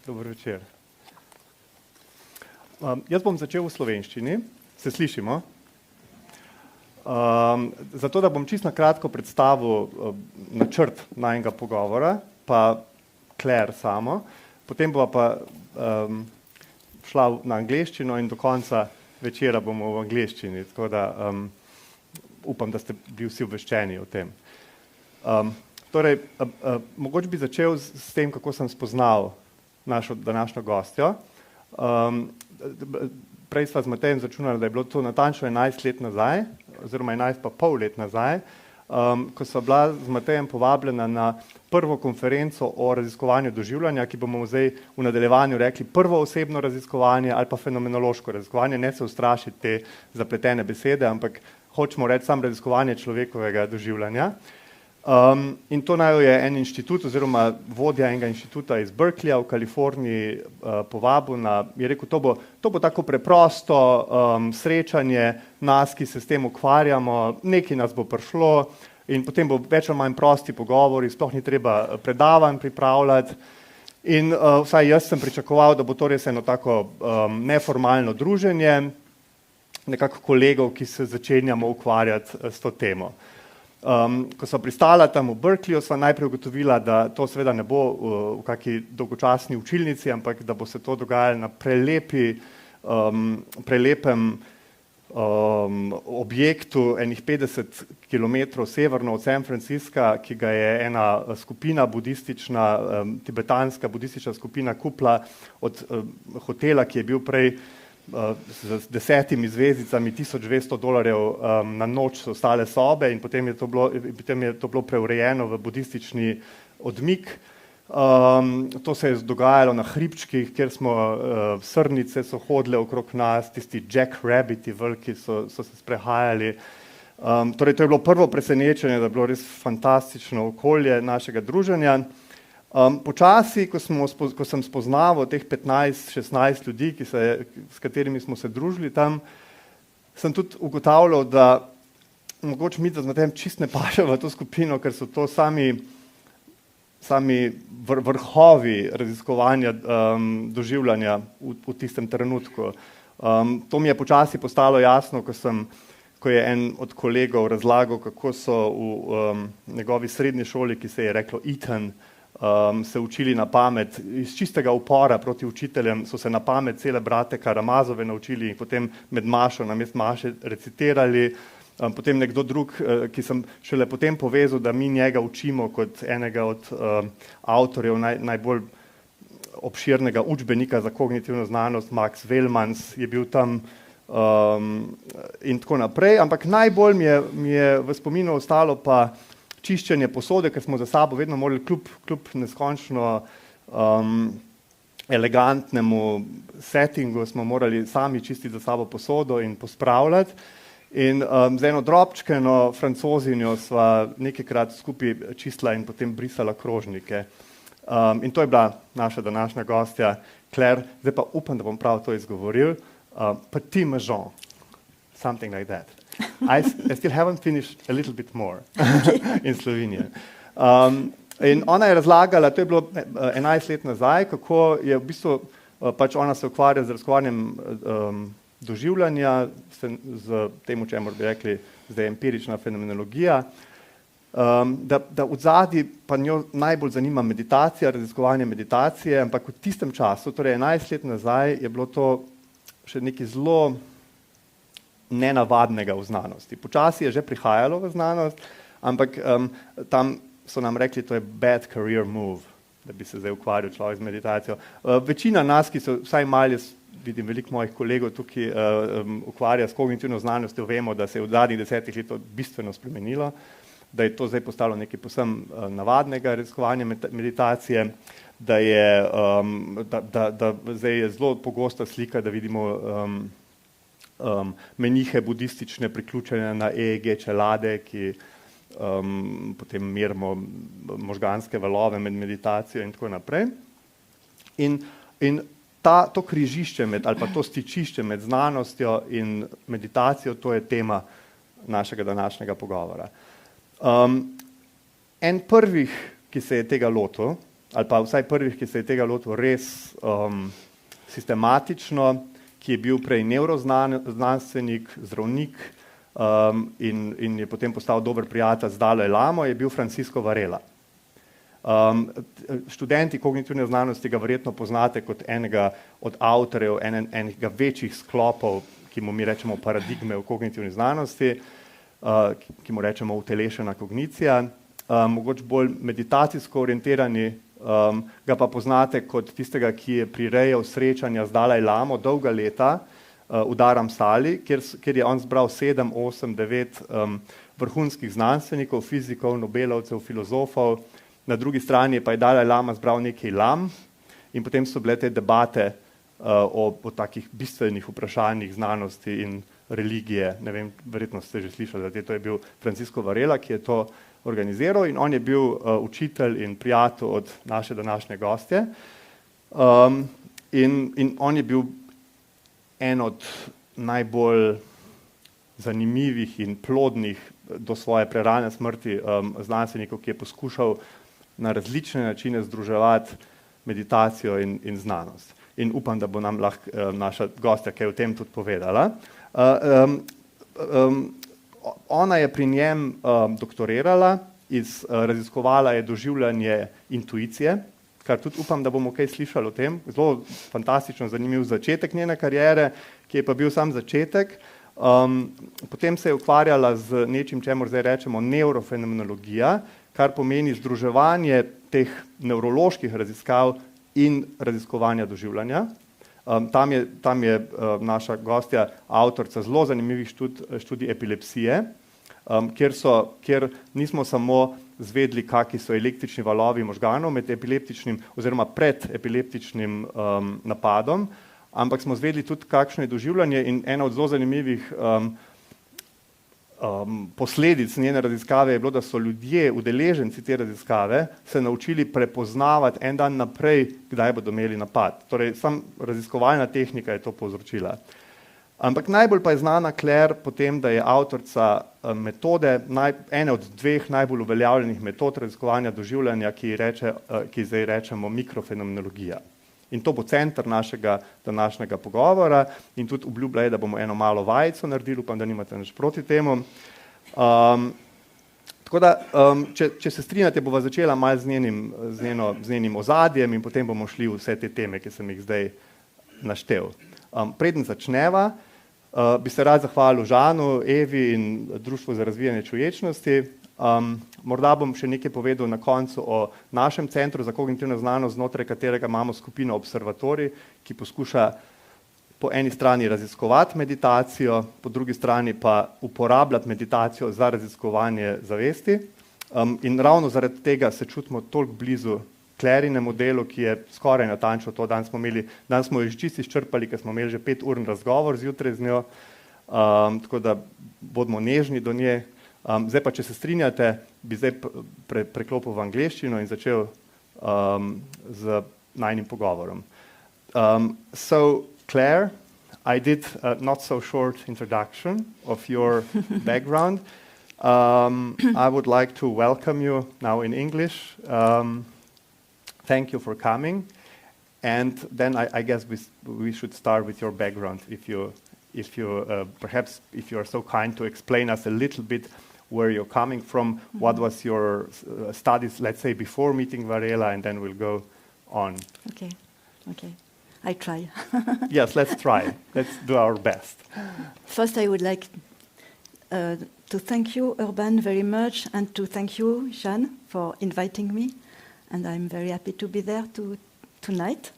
Dober večer. Jaz bom začel v slovenščini. Se slišimo? Zato, da bom čisto na kratko predstavil načrt najnega pogovora, pa Claire samo. Potem bova pa šla na angleščino in do konca večera bomo v angleščini. Tako da upam, da ste bili vsi obveščeni o tem. Torej, mogoče bi začel s tem, kako sem spoznal našo današnjo gostjo. Prej sva z Matejem začunala, da je bilo to natančno 11 let nazaj, oziroma 11,5 let nazaj, ko sva bila z Matejem povabljena na prvo konferenco o raziskovanju doživljanja, ki bomo zdaj v nadaljevanju rekli prvo osebno raziskovanje ali pa fenomenološko raziskovanje. Ne se ustrašiti te zapletene besede, ampak hočemo reči samo raziskovanje človekovega doživljanja. In to naj je en inštitut oziroma vodja enega inštituta iz Berkeleyja v Kaliforniji povabil na, je rekel, to bo tako preprosto srečanje nas, ki se s tem ukvarjamo, nekaj nas bo prišlo in potem bo več ali manj prosti pogovori, sploh ni treba predavanj pripravljati. In vsaj jaz sem pričakoval, da bo to res eno tako neformalno druženje, nekako kolegov, ki se začenjamo ukvarjati s to temo. Ko sva pristala tam v Berkeleyju, sva najprej ugotovila, da to seveda ne bo v kakšni dolgočasni učilnici, ampak da bo se to dogajalo na prelepem objektu enih 50 kilometrov severno od San Francisca, ki ga je ena skupina budistična, tibetanska budistična skupina kupila od hotela, ki je bil prej z 10 zvezdicami, $1200 na noč so ostale sobe in potem je to bilo preurejeno v budistični odmik. To se je dogajalo na hribčkih, kjer smo srnice so hodile okrog nas, tisti jackrabbiti veliki so se sprehajali. Torej, to je bilo prvo presenečenje, da je bilo res fantastično okolje našega druženja. Počasi, ko sem spoznaval teh 15-16 ljudi, s katerimi smo se družili tam, sem tudi ugotavljal, da mogoče mi da tem čist ne paše v to skupino, ker so to sami vrhovi raziskovanja doživljanja v tistem trenutku. To mi je počasi postalo jasno, ko je en od kolegov razlagal, kako so v njegovi srednji šoli, ki se je reklo Eton, se učili na pamet, iz čistega upora proti učiteljem so se na pamet cele brate Karamazove naučili in potem med mašo namesto maše recitirali. Potem nekdo drug, ki sem šele potem povezal, da mi njega učimo kot enega od avtorjev najbolj obširnega učbenika za kognitivno znanost, Max Wellmans je bil tam in tako naprej. Ampak najbolj mi je v spominu ostalo pa čiščenje posode, ker smo za sabo vedno morali kljub neskončno elegantnemu settingu smo morali sami čistiti za sabo posodo in pospravljati. In z eno drobčkeno francozinjo sva nekajkrat skupaj čistila in potem brisala krožnike. In to je bila naša današnja gostja Claire. Zdaj pa upam, da bom prav to izgovoril. Petitmengin, something like that. I still haven't finished a little bit more in Sloveniji. In ona je razlagala, to je bilo 11 let nazaj, kako je v bistvu pač ona se ukvarja z raziskovanjem doživljanja, z tem, čemur bi rekli zdaj empirična fenomenologija, da v zadnji pa njo najbolj zanima meditacija, raziskovanje meditacije, ampak v tistem času, torej 11 let nazaj, je bilo to še nekaj zelo nenavadnega v znanosti. Počasi je že prihajalo v znanost, ampak tam so nam rekli, to je bad career move, da bi se zdaj ukvarjal človek z meditacijo. Večina nas, ki so vsaj malo, vidim veliko mojih kolegov tukaj ukvarja s kognitivno znanostjo, vemo, da se je v zadnjih 10 letih bistveno spremenilo, da je to zdaj postalo nekaj povsem navadnega raziskovanja meditacije, da zdaj je zelo pogosta slika, da vidimo menihe budistične priključene na EEG čelade, ki potem merimo možganske valove med meditacijo in tako naprej. In to križišče ali pa to stičišče med znanostjo in meditacijo, to je tema našega današnjega pogovora. En prvih, ki se je tega lotil, ali pa vsaj prvih, ki se je tega lotil res sistematično, ki je bil prej nevroznanstvenik, zdravnik in je potem postal dober prijatelj z Dalaj Lamo, je bil Francisco Varela. Študenti kognitivne znanosti ga verjetno poznate kot enega od avtorjev enega večjih sklopov, ki mu mi rečemo paradigme v kognitivni znanosti, ki mu rečemo utelešena kognicija, mogoče bolj meditacijsko orientirani, ga pa poznate kot tistega, ki je prirejal srečanja z Dalaj Lamo dolga leta v Dharamsali, kjer je on zbral 7, 8, 9 vrhunskih znanstvenikov, fizikov, nobelovcev, filozofov, na drugi strani pa je Dalaj Lama zbral nekaj lam in potem so bile te debate o takih bistvenih vprašanjih znanosti in religije. Ne vem, verjetno ste že slišali, da to je bil Francisco Varela, ki je to organiziral in on je bil učitelj in prijatelj od naše današnje gostje. In on je bil en od najbolj zanimivih in plodnih do svoje prerane smrti znanstvenikov, ki je poskušal na različne načine združevati meditacijo in znanost. In upam, da bo nam lahko naša gostja kaj o tem tudi povedala. Ona je pri njem doktorirala, raziskovala je doživljanje intuicije, kar tudi upam, da bomo kaj slišali o tem. Zelo fantastično zanimiv začetek njene kariere, ki je pa bil sam začetek. Potem se je ukvarjala z nečim, čemur zdaj rečemo neurofenomenologija, kar pomeni združevanje teh nevroloških raziskav in raziskovanja doživljanja. Tam je naša gostja avtorica zelo zanimivih študij epilepsije, kjer nismo samo zvedli, kakšni so električni valovi možganov med epileptičnim oziroma pred epileptičnim napadom, ampak smo zvedli tudi, kakšno je doživljanje in ena od zelo zanimivih posledic njene raziskave je bilo, da so ljudje, udeleženci te raziskave, se naučili prepoznavati en dan naprej, kdaj bodo imeli napad. Torej, sam raziskovalna tehnika je to povzročila. Ampak najbolj pa je znana Claire po tem, da je avtorica metode, ene od dveh najbolj uveljavljenih metod raziskovanja doživljanja, ki zdaj rečemo mikrofenomenologija. In to bo center našega današnjega pogovora in tudi obljublja je, da bomo eno malo vajico naredili, upam, da nimate nič proti temu. Tako da, če se strinjate, bova začela malo z njenim ozadjem in potem bomo šli v vse te teme, ki sem jih zdaj naštel. Preden začneva, bi se rad zahvalil Žanu, Evi in Društvu za razvijanje čuječnosti. Morda bom še nekaj povedal na koncu o našem centru za kognitivno znanost, znotraj katerega imamo skupino Observatorij, ki poskuša po eni strani raziskovati meditacijo, po drugi strani pa uporabljati meditacijo za raziskovanje zavesti. In ravno zaradi tega se čutimo toliko blizu Clairinemu delu, ki je skoraj natančno to. Danes smo jo že čisto izčrpali, ker smo imeli že 5-urni razgovor zjutraj z njo, tako da bodimo nežni do nje. Zdaj pa, če se strinjate, bi zdaj preklopil v angleščino in začel z najnim pogovorom. So, Claire, I did a not so short introduction of your background. I would like to welcome you now in English. Thank you for coming. And then I guess we should start with your background, if you perhaps if you are so kind to explain us a little bit where you're coming from, what was your studies, let's say, before meeting Varela, and then we'll go on. Okay. I try. Yes, let's try. Let's do our best. First, I would like to thank you, Urban, very much, and to thank you, Jeanne, for inviting me. And I'm very happy to be there tonight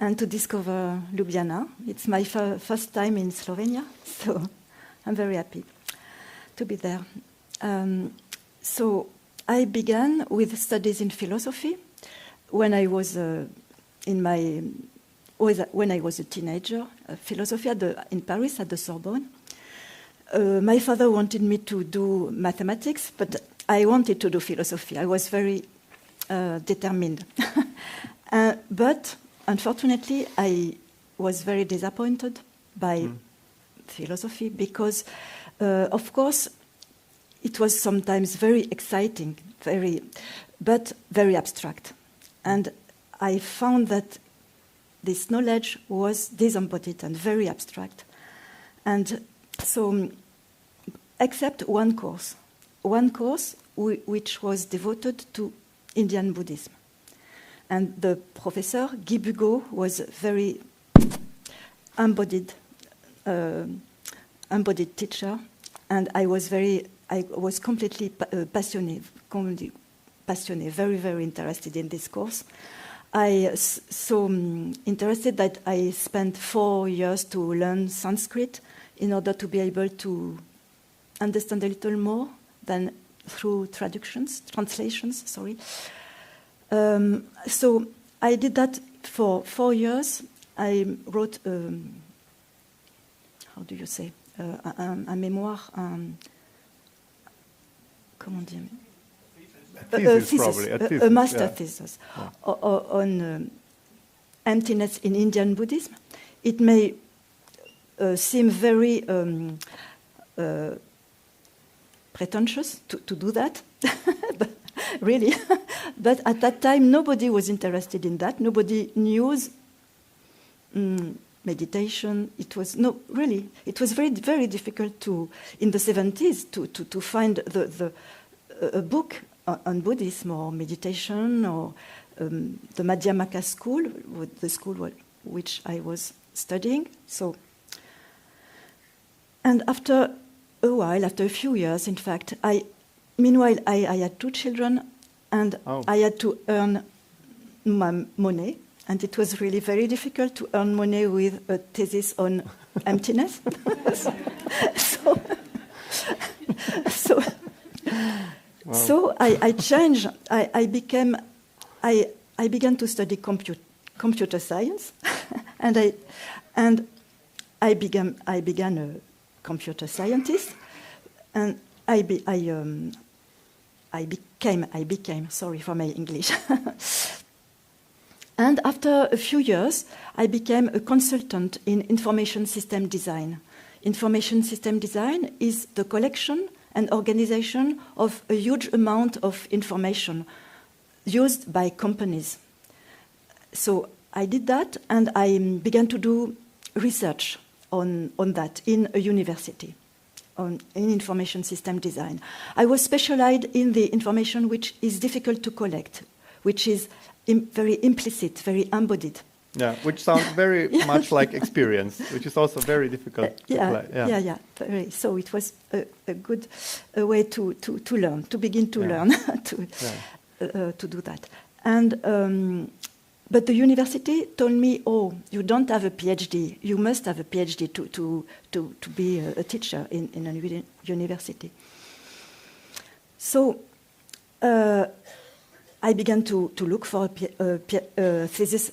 and to discover Ljubljana. It's my first time in Slovenia, so I'm very happy to be there. So I began with studies in philosophy when I was when I was a teenager. Philosophy in Paris at the Sorbonne. My father wanted me to do mathematics, but I wanted to do philosophy. I was very determined. But unfortunately, I was very disappointed by philosophy because, of course, it was sometimes very exciting, but very abstract. And I found that this knowledge was disembodied and very abstract. And so, except one course which was devoted to Indian Buddhism. And the professor, Guy Bugeaud, was very embodied teacher, and I was completely passionate, very, very interested in this course. I so interested that I spent 4 years to learn Sanskrit in order to be able to understand a little more than through translations. So I did that for 4 years. I wrote, how do you say, un mémoire, comment dire? A master thesis on emptiness in Indian Buddhism. It may seem very pretentious to do that, but really. But at that time, nobody was interested in that. Nobody knew meditation. It was very, very difficult in the 70s to find a book on Buddhism or meditation or the Madhyamaka school, the school which I was studying. So, and after a few years, in fact, meanwhile I had 2 children, and I had to earn my money, and it was really very difficult to earn money with a thesis on emptiness. So I changed. I began to study computer science, and I began a computer scientist, and I became. Sorry for my English. And after a few years, I became a consultant in information system design. Information system design is the collection and organization of a huge amount of information used by companies. So I did that, and I began to do research on that in a university, in information system design. I was specialized in the information which is difficult to collect, which is very implicit, very embodied. Yeah, which sounds very much like experience, which is also very difficult to play. Yeah. Very. So it was a good way to learn, to begin to learn to do that. And but the university told me, "Oh, you don't have a PhD. You must have a PhD to be a teacher in a university." So I began to look for a thesis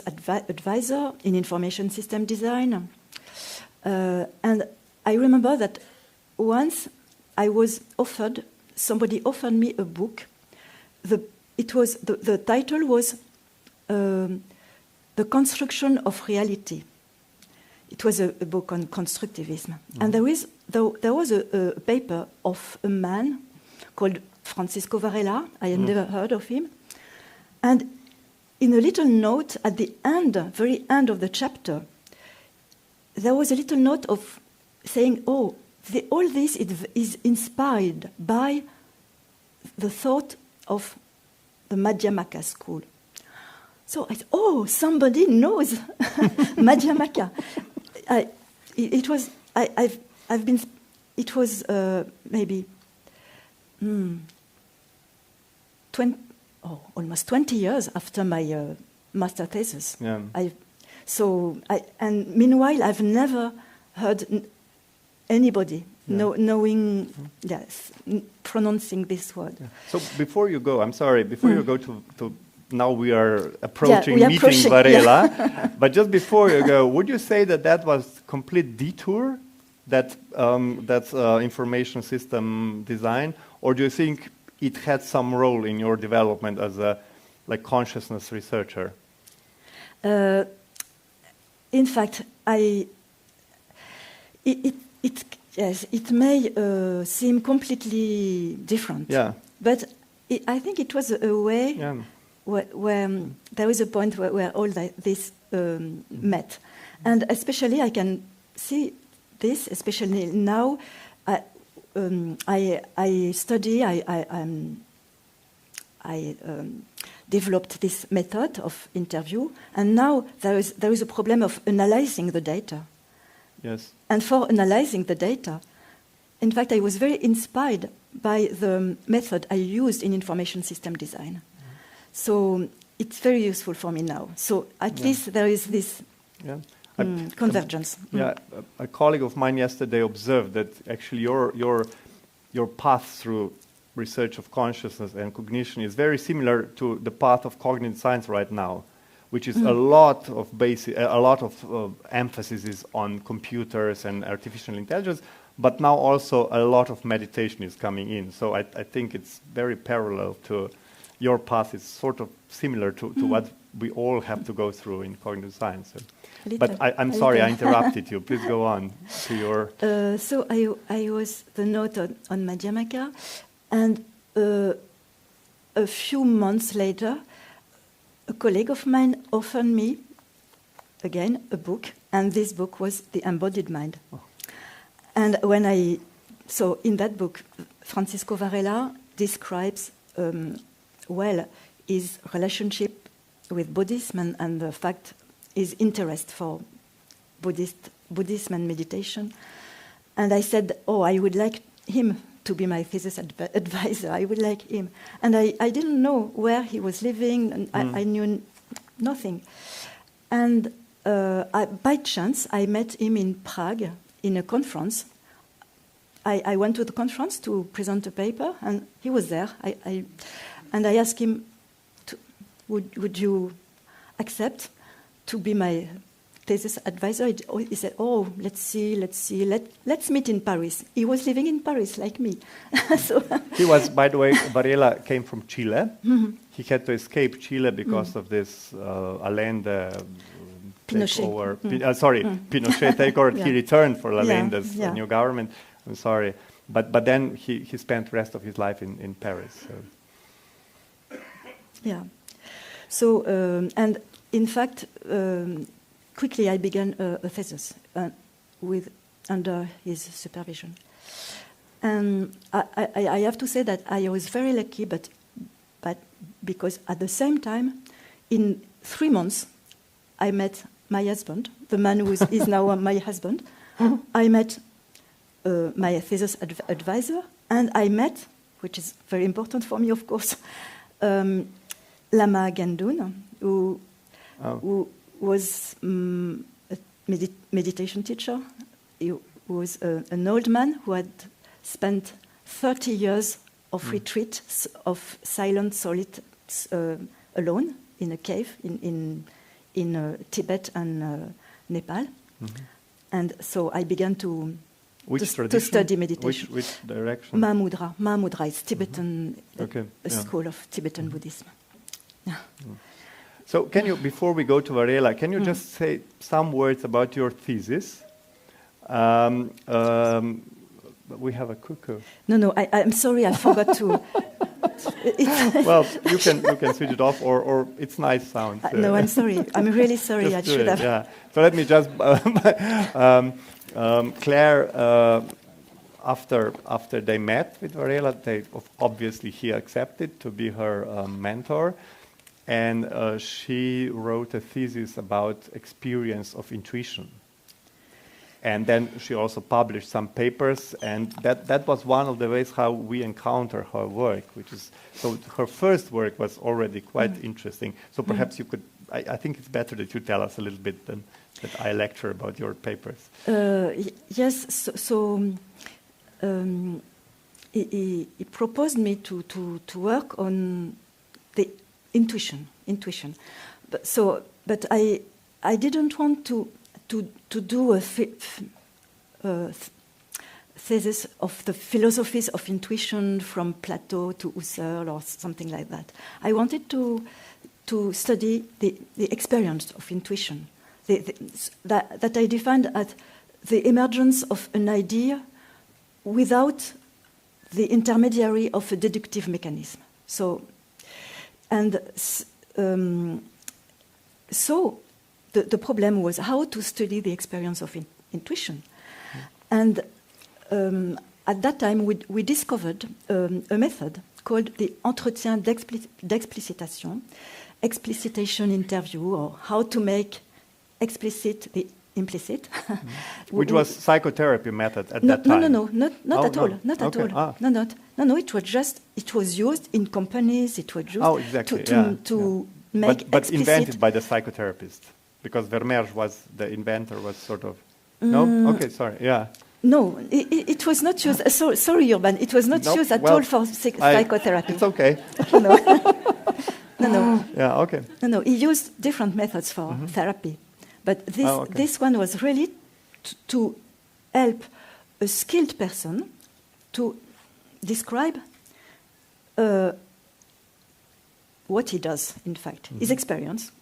advisor in information system design. And I remember that once I was somebody offered me a book. The title was The Construction of Reality. It was a book on constructivism. Mm-hmm. And there was a paper of a man called Francisco Varela. I had never heard of him. And in a little note at the very end of the chapter, there was a little note of saying, all this is inspired by the thought of the Madhyamaka school. So I thought, somebody knows Madhyamaka. It was maybe almost 20 years after my master thesis. Yeah. And meanwhile, I've never heard anybody pronouncing this word. Yeah. So before you go, you go to now we are approaching meeting Varela, but just before you go, would you say that was complete detour, that's information system design, or do you think it had some role in your development as a consciousness researcher? In fact, it may seem completely different. Yeah. But I think it was a way where there is a point where all this met. And especially I can see this, especially now, I study, I developed this method of interview, and now there is a problem of analyzing the data. Yes. And for analyzing the data, in fact, I was very inspired by the method I used in information system design. So it's very useful for me now. So at least there is this convergence. A colleague of mine yesterday observed that actually your path through research of consciousness and cognition is very similar to the path of cognitive science right now, which is a lot of emphasis is on computers and artificial intelligence, but now also a lot of meditation is coming in. So I think it's very parallel to your path. It's sort of similar to what we all have to go through in cognitive science. But I'm sorry, I interrupted you. Please go on to your... So I was the note on Madhyamaka, and a few months later, a colleague of mine offered me, again, a book, and this book was The Embodied Mind. Oh. And so in that book, Francisco Varela describes his relationship with Buddhism and the fact his interest for Buddhism and meditation. And I said, I would like him to be my thesis advisor. I would like him. And I didn't know where he was living, and I knew nothing. And by chance, I met him in Prague in a conference. I went to the conference to present a paper, and he was there. And I asked him, would you accept to be my thesis advisor? He said, let's see, let's meet in Paris. He was living in Paris like me. So he was, by the way, Varela came from Chile. He had to escape Chile because of this Allende takeover. Pinochet takeover. He returned for Allende's new government. I'm sorry. But then he spent the rest of his life in Paris. So. Yeah. So, and in fact, quickly I began a thesis under his supervision. And I have to say that I was very lucky, but because at the same time, in 3 months, I met my husband, the man who is now my husband. I met my thesis advisor, and I met, which is very important for me, of course, Lama Gandun, who was a meditation teacher. He was an old man who had spent 30 years of retreat, of silent solitude, alone in a cave in Tibet and Nepal. And so I began to study meditation. Which direction? Mahamudra is Tibetan, school of Tibetan Buddhism. Yeah. So can you, before we go to Varela, can you just say some words about your thesis? We have a cuckoo. No, I'm sorry, I forgot to... Well, you can switch it off, or it's nice sound. No, I'm sorry. I'm really sorry. I should have... Yeah. So let me just... Claire, after they met with Varela, obviously he accepted to be her mentor. And she wrote a thesis about experience of intuition. And then she also published some papers, and that was one of the ways how we encounter her work, so her first work was already quite interesting. So perhaps you could, I think it's better that you tell us a little bit than that I lecture about your papers. Yes, so he proposed me to work on the intuition. But I didn't want to do a thesis of the philosophies of intuition from Plato to Husserl or something like that. I wanted to study the experience of intuition, that I defined as the emergence of an idea without the intermediary of a deductive mechanism. So, and so the problem was how to study the experience of intuition. And at that time, we discovered a method called the entretien d'explicitation, explicitation interview, or how to make explicit the implicit. Which was psychotherapy method at that time? No, not at all. Not at all. No, it was used in companies, it was used to make but explicit. invented by the psychotherapist, because Vermeer was the inventor, was sort of... No? Okay, sorry, yeah. No, it was not used. Sorry, Urban, it was not used at all for psychotherapy. It's okay. No. Yeah, okay. No, he used different methods for therapy. But this one was really to help a skilled person to describe what he does, in fact, his experience.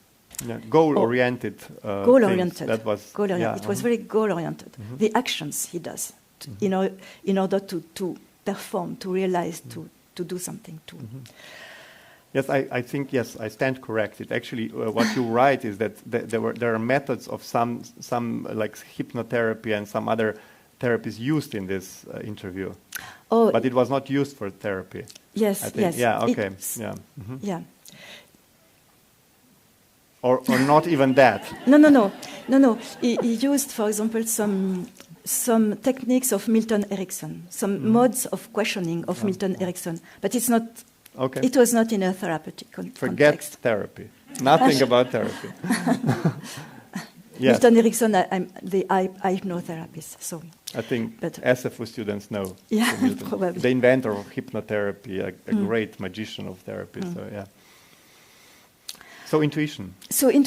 Yeah, goal-oriented. Goal-oriented. That was it was very goal-oriented. The actions he does, in order to perform, to realize, to do something. Yes, I think I stand corrected. Actually, what you write is that there are methods of some like hypnotherapy and some other therapies used in this interview. But it was not used for therapy. Yes, I think. Yeah. Okay. Yeah. Or not even that. No. He used, for example, some techniques of Milton Erickson, some modes of questioning of Milton Erickson, but it's not. Okay. It was not in a therapeutic Forget context. therapy. Nothing about therapy. Yes. Milton Erickson, I'm the hypnotherapist, so. I think SFU students know. Yeah, probably. The inventor of hypnotherapy, a great magician of therapy. So yeah. So intuition. So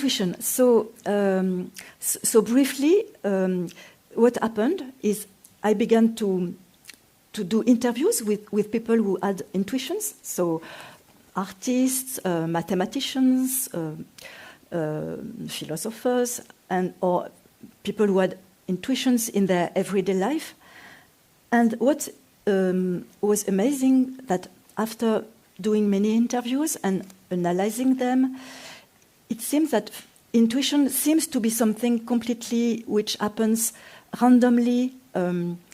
briefly, what happened is I began to do interviews with people who had intuitions, so artists, mathematicians, philosophers, or people who had intuitions in their everyday life. And what was amazing, that after doing many interviews and analyzing them, it seems that intuition seems to be something completely which happens randomly,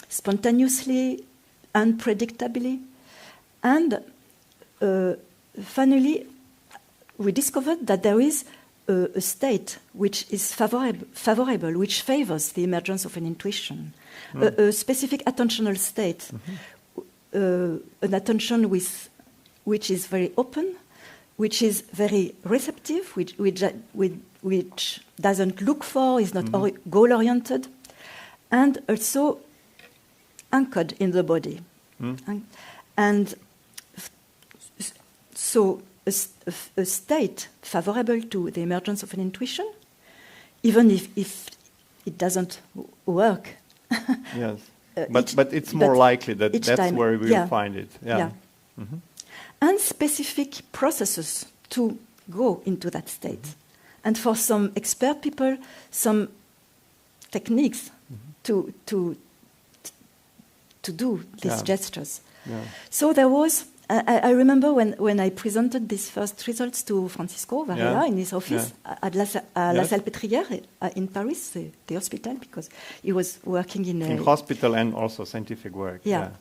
spontaneously, unpredictably. And finally, we discovered that there is a state which is favorable, which favors the emergence of an intuition, a specific attentional state, an attention which is very open, which is very receptive, which doesn't look for, is not goal-oriented, and also anchored in the body. And so a state favorable to the emergence of an intuition, even if it doesn't work. Yes, but it's more likely that that's where we will find it. Yeah. And specific processes to go into that state. And for some expert people, some techniques to do these gestures. Yeah. So there was, I remember when I presented these first results to Francisco Varela in his office at La Salpêtrière in Paris, the hospital, because he was working in hospital and also scientific work. Yeah.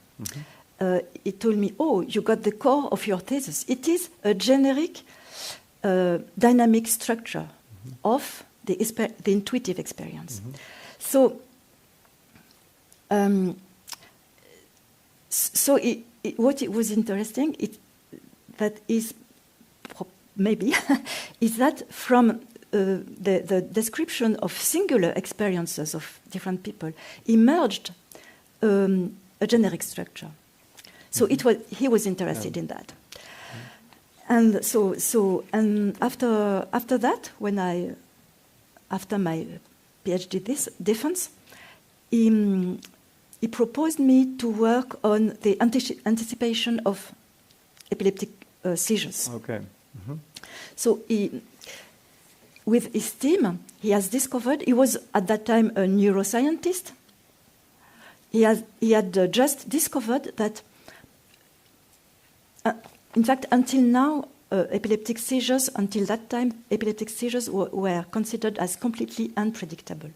He told me, you got the core of your thesis. It is a generic dynamic structure of the intuitive experience. So what it was interesting, is that from the description of singular experiences of different people emerged a generic structure. So he was interested in that. And so after that, after my PhD defense, he proposed me to work on the anticipation of epileptic seizures. Okay. So with his team, he has discovered, he was at that time a neuroscientist. He had just discovered that, in fact, until now, epileptic seizures. Until that time, epileptic seizures were considered as completely unpredictable,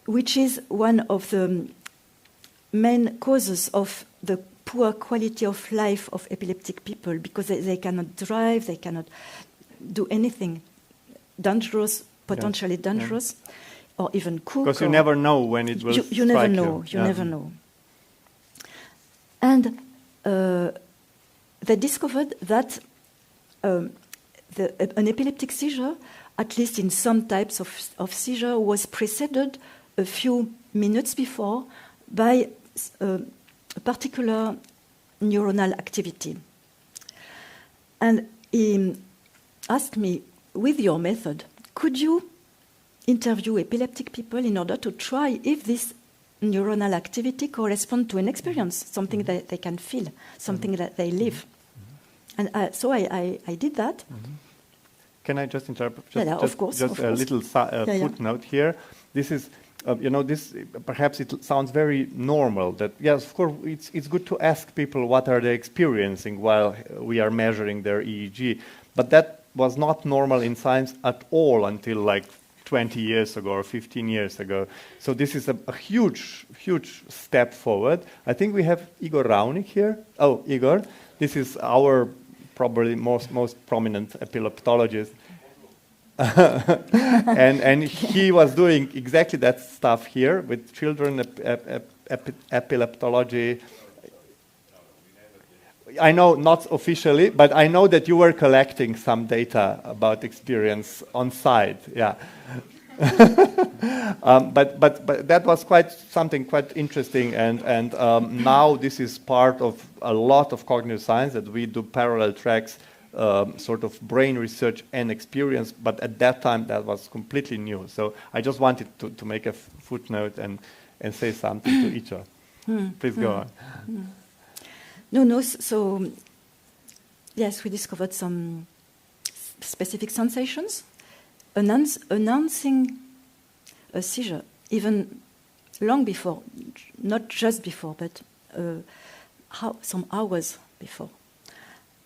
which is one of the main causes of the poor quality of life of epileptic people, because they cannot drive, they cannot do anything dangerous, potentially dangerous, or even cook. Because you never know when it will strike you. You never know, you never know. And they discovered that an epileptic seizure, at least in some types of seizure, was preceded a few minutes before by a particular neuronal activity. And he asked me, with your method, could you interview epileptic people in order to try if this neuronal activity corresponds to an experience, something that they can feel, something that they live? And so I did that. Can I just interrupt? Of course. A little footnote here. This is, this perhaps it sounds very normal. That yes, of course, it's good to ask people what are they experiencing while we are measuring their EEG, but that was not normal in science at all until like 20 years ago or 15 years ago. So this is a huge, huge step forward. I think we have Igor Raunik here. Oh, Igor, this is our probably most prominent epileptologist. and he was doing exactly that stuff here with children, epileptology. I know not officially, but I know that you were collecting some data about experience on site. Yeah. But that was something quite interesting, and now this is part of a lot of cognitive science, that we do parallel tracks, sort of brain research and experience, but at that time that was completely new. So I just wanted to make a footnote and say something to each other. Please go on. No, so yes, we discovered some specific sensations announcing a seizure, even long before, not just before, but some hours before.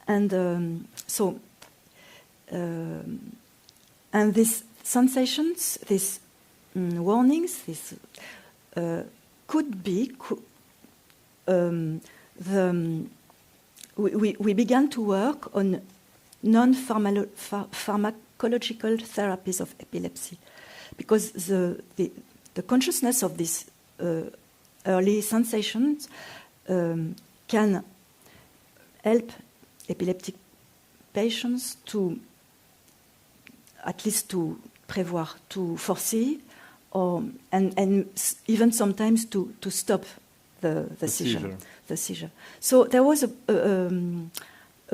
And and these sensations, these warnings, this could be we began to work on non-pharmacological therapies of epilepsy, because the consciousness of these early sensations can help epileptic patients to at least to prévoir, to foresee, and even sometimes to stop the seizure. The seizure. So there was a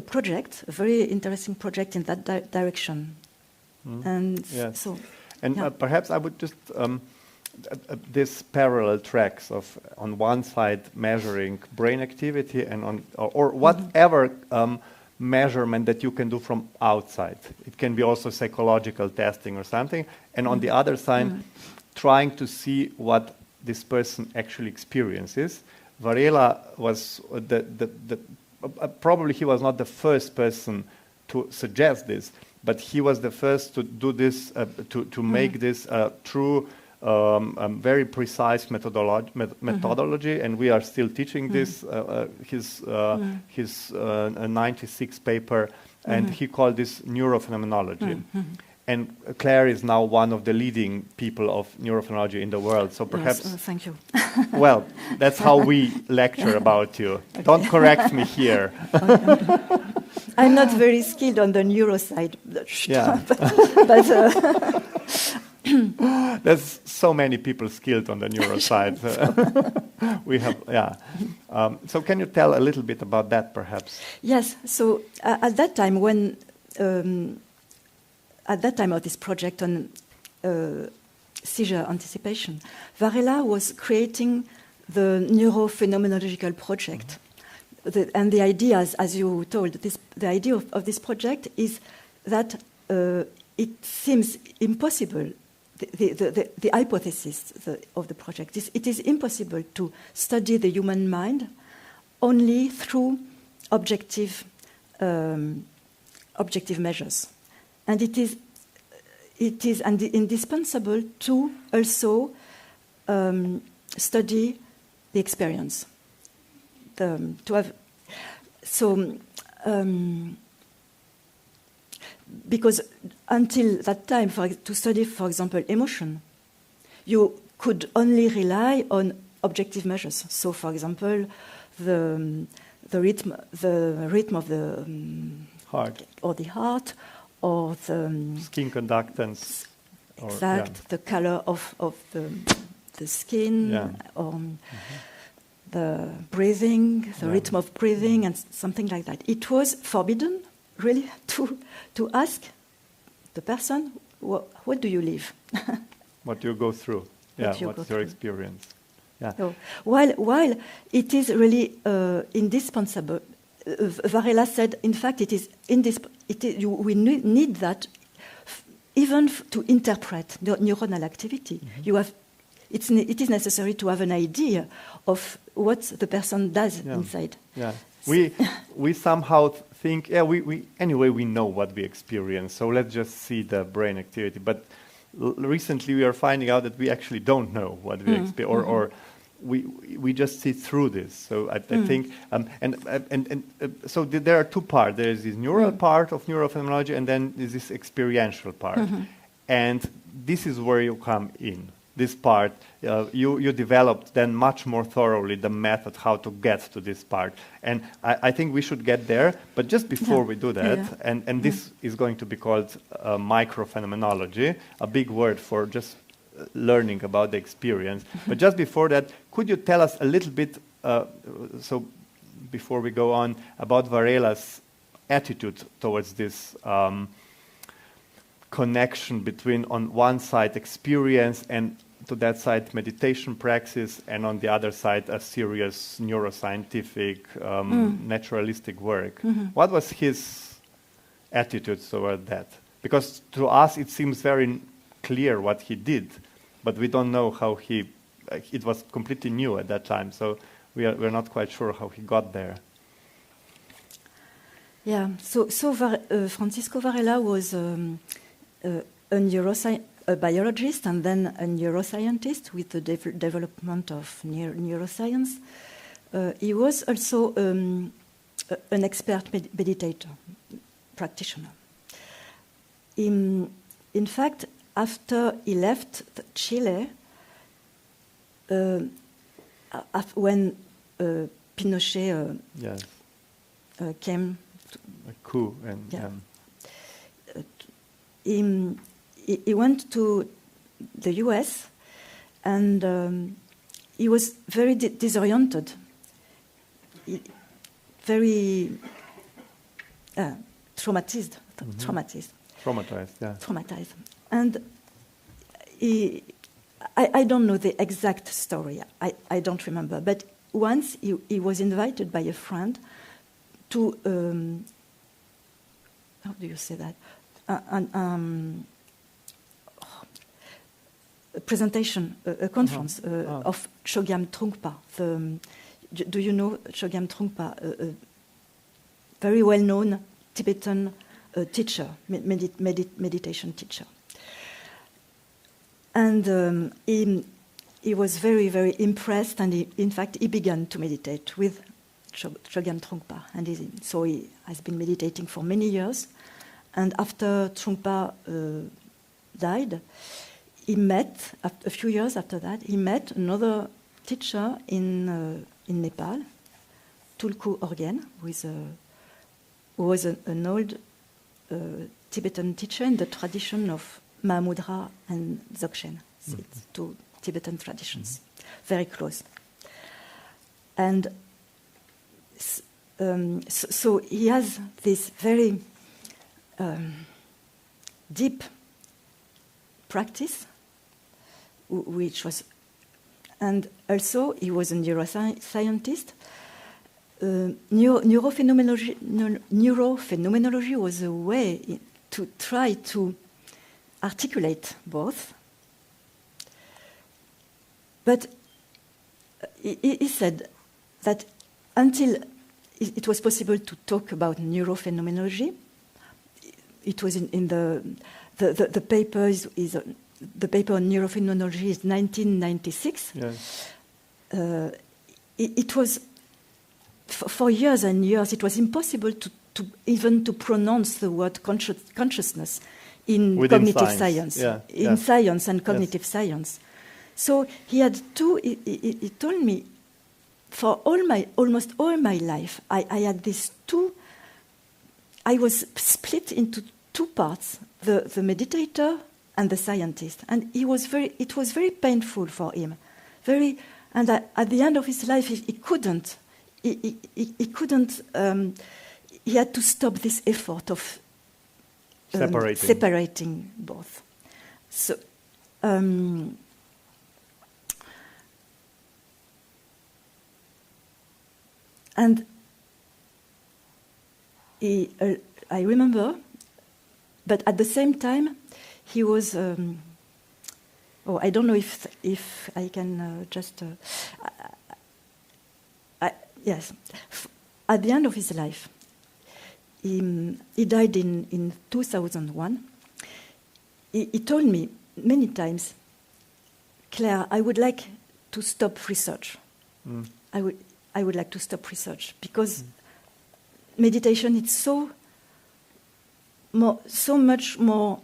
project, a very interesting project in that direction. And yes. so, perhaps I would just this parallel tracks of on one side measuring brain activity and on or whatever measurement that you can do from outside. It can be also psychological testing or something, and on the other side, trying to see what this person actually experiences. Varela was probably he was not the first person to suggest this, but he was the first to do this, to make this true, very precise methodology, and we are still teaching this. His 96 paper, and he called this neurophenomenology. And Claire is now one of the leading people of neurophenomenology in the world. So perhaps, yes, thank you. Well, that's how we lecture about you. Okay. Don't correct me here. I'm not very skilled on the neuro side. Yeah. but there's so many people skilled on the neuro side. We have, so can you tell a little bit about that, perhaps? Yes. So at that time, when at that time of this project on seizure anticipation, Varela was creating the neurophenomenological project. And the idea, as you told, the idea of this project is that it seems impossible, the hypothesis of the project is it is impossible to study the human mind only through objective objective measures. And it is indispensable to also study the experience. Because until that time, to study, for example, emotion, you could only rely on objective measures. So, for example, the rhythm of the heart, or the heart, or the skin conductance, the color of the skin, or the breathing, the rhythm of breathing, and something like that. It was forbidden, really, to ask the person, what do you live? What do you go through? What's your experience? Yeah. So, while it is really indispensable, Varela said, in fact, we need that even to interpret the neuronal activity. It is necessary to have an idea of what the person does inside. Yeah. We somehow think, we know what we experience, so let's just see the brain activity. But recently we are finding out that we actually don't know what we experience, or we just see through this. So I think, so there are two parts. There is this neural part of neurophenomenology, and then there's this experiential part. And this is where you come in. This part, you developed then much more thoroughly the method how to get to this part. And I think we should get there, but just before we do that, and this is going to be called microphenomenology, a big word for just learning about the experience. But just before that, could you tell us a little bit, so before we go on, about Varela's attitude towards this connection between, on one side, experience, and to that side, meditation praxis, and on the other side, a serious neuroscientific, naturalistic work. What was his attitude toward that? Because to us, it seems very clear what he did, but we don't know how it was completely new at that time, so we're not quite sure how he got there. Yeah, so Francisco Varela was a biologist and then a neuroscientist with the development of neuroscience. He was also an expert meditator, practitioner. In fact, after he left Chile, when Pinochet came, a coup, and he went to the US, and he was very disoriented, very traumatized. And I don't know the exact story. I don't remember. But once he was invited by a friend to, how do you say that? A presentation, a conference of Chogyam Trungpa. Do you know Chogyam Trungpa? A very well-known Tibetan teacher, meditation teacher. And he was very, very impressed, and in fact, he began to meditate with Chogyam Trungpa. And so he has been meditating for many years. And after Trungpa died, he met, a few years after that, he met another teacher in Nepal, Tulku Orgen, who was an old Tibetan teacher in the tradition of Mahamudra and Dzogchen. It's two Tibetan traditions, very close. And so he has this very deep practice, which was, and also he was a neuroscientist. Neurophenomenology was a way to try to articulate both. But he said that until it was possible to talk about neurophenomenology. It was in the paper the paper on neurophenomenology is 1996. Yes. It was for years and years. It was impossible to even to pronounce the word consciousness in Within cognitive science. science, Yeah. in science and cognitive science. So he had he told me, for almost all my life, I had these two. I was split into two parts: the meditator and the scientist, and it was very painful for him. And at the end of his life, he couldn't. He couldn't. He had to stop this effort of separating both. So. And I remember, but at the same time, he was. I don't know if I can just. Yes, at the end of his life, he died in 2001. He told me many times, Claire, I would like to stop research. I would like to stop research because meditation is so much more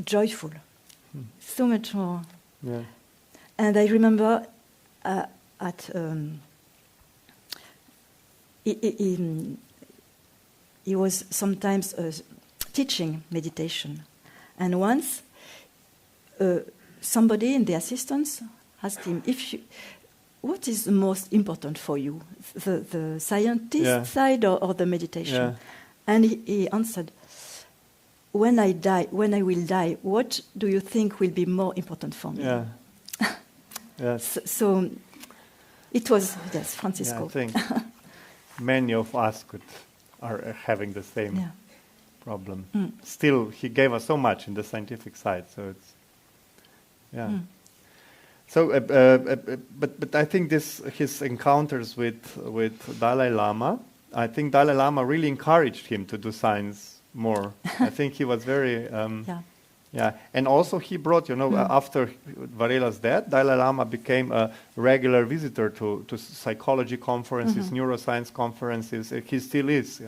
joyful, so much more. Yeah. And I remember he was sometimes teaching meditation, and once somebody in the assistance asked him, what is the most important for you, the scientist side or the meditation? Yeah. And he answered, when I will die, what do you think will be more important for me? Yeah. Yes. So it was, yes, Francisco. Yeah, I think many of us are having the same problem. Still, he gave us so much in the scientific side, so it's So, but I think his encounters with Dalai Lama, I think Dalai Lama really encouraged him to do science more. I think he was very and also he brought, after Varela's death, Dalai Lama became a regular visitor to psychology conferences, neuroscience conferences. He still is,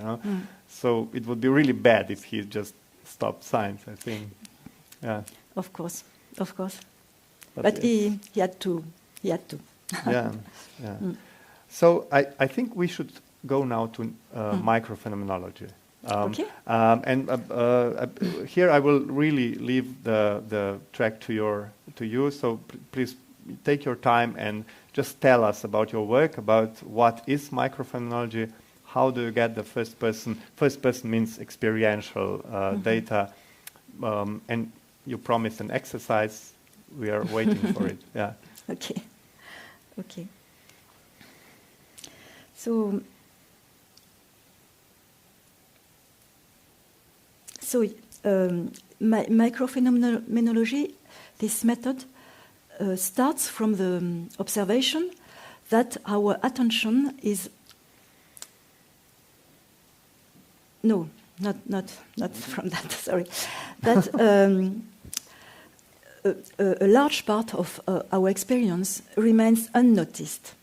So it would be really bad if he just stopped science, I think. Yeah. Of course. But he had to. Yeah. So I think we should go now to microphenomenology. Okay. And here I will really leave the track to you. So please take your time and just tell us about your work, about what is microphenomenology, how do you get the first person. First person means experiential data, and you promised an exercise. We are waiting for it. Yeah. Okay. So microphenomenology, this method starts from the observation that our attention is not from that. Sorry, that a large part of our experience remains unnoticed.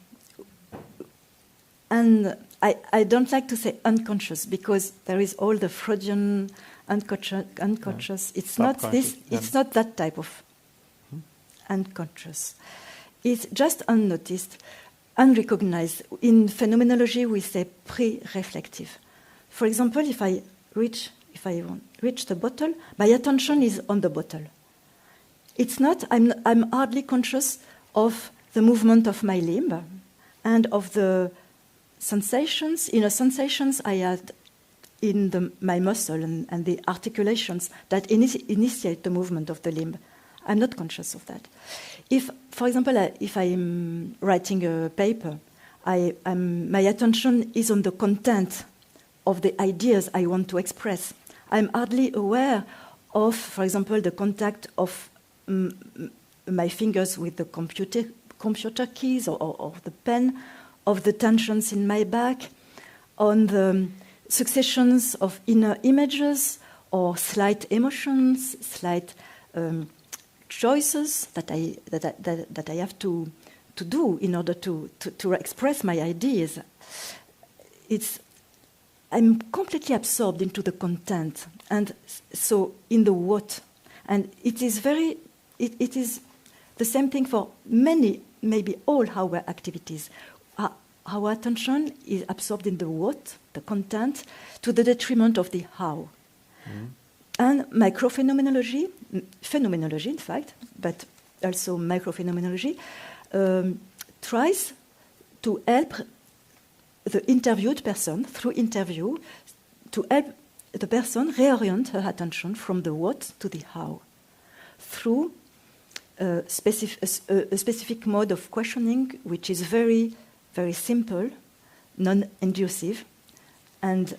And I don't like to say unconscious because there is all the Freudian unconscious. It's not this. It's not that type of unconscious. It's just unnoticed, unrecognized. In phenomenology, we say pre-reflective. For example, if I reach the bottle, my attention is on the bottle. It's not. I'm hardly conscious of the movement of my limb and of the sensations, inner sensations I had in my muscle and the articulations that initiate the movement of the limb. I'm not conscious of that. If, for example, if I'm writing a paper, my attention is on the content of the ideas I want to express. I'm hardly aware of, for example, the contact of my fingers with the computer keys or the pen, of the tensions in my back, on the successions of inner images or slight emotions, slight choices that I have to do in order to express my ideas. I'm completely absorbed into the content, and so in the what, and it is the same thing for many, maybe all our activities. Our attention is absorbed in the what, the content, to the detriment of the how. Mm. And microphenomenology, phenomenology in fact, but also microphenomenology, tries to help the interviewed person, through interview, to help the person reorient her attention from the what to the how, through a specific mode of questioning, which is very, very simple, non-inducive, and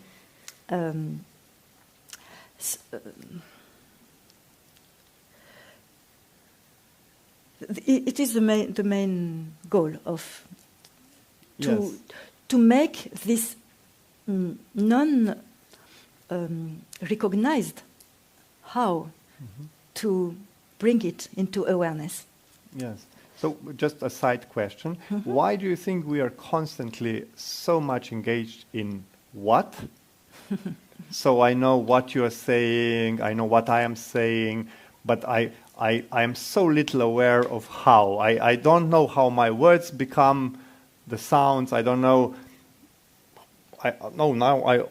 it is the main goal of to make this non-recognized how to bring it into awareness. Yes. So just a side question. Mm-hmm. Why do you think we are constantly so much engaged in what? So I know what you are saying, I know what I am saying, but I am so little aware of how. I don't know how my words become the sounds. I don't know. Now I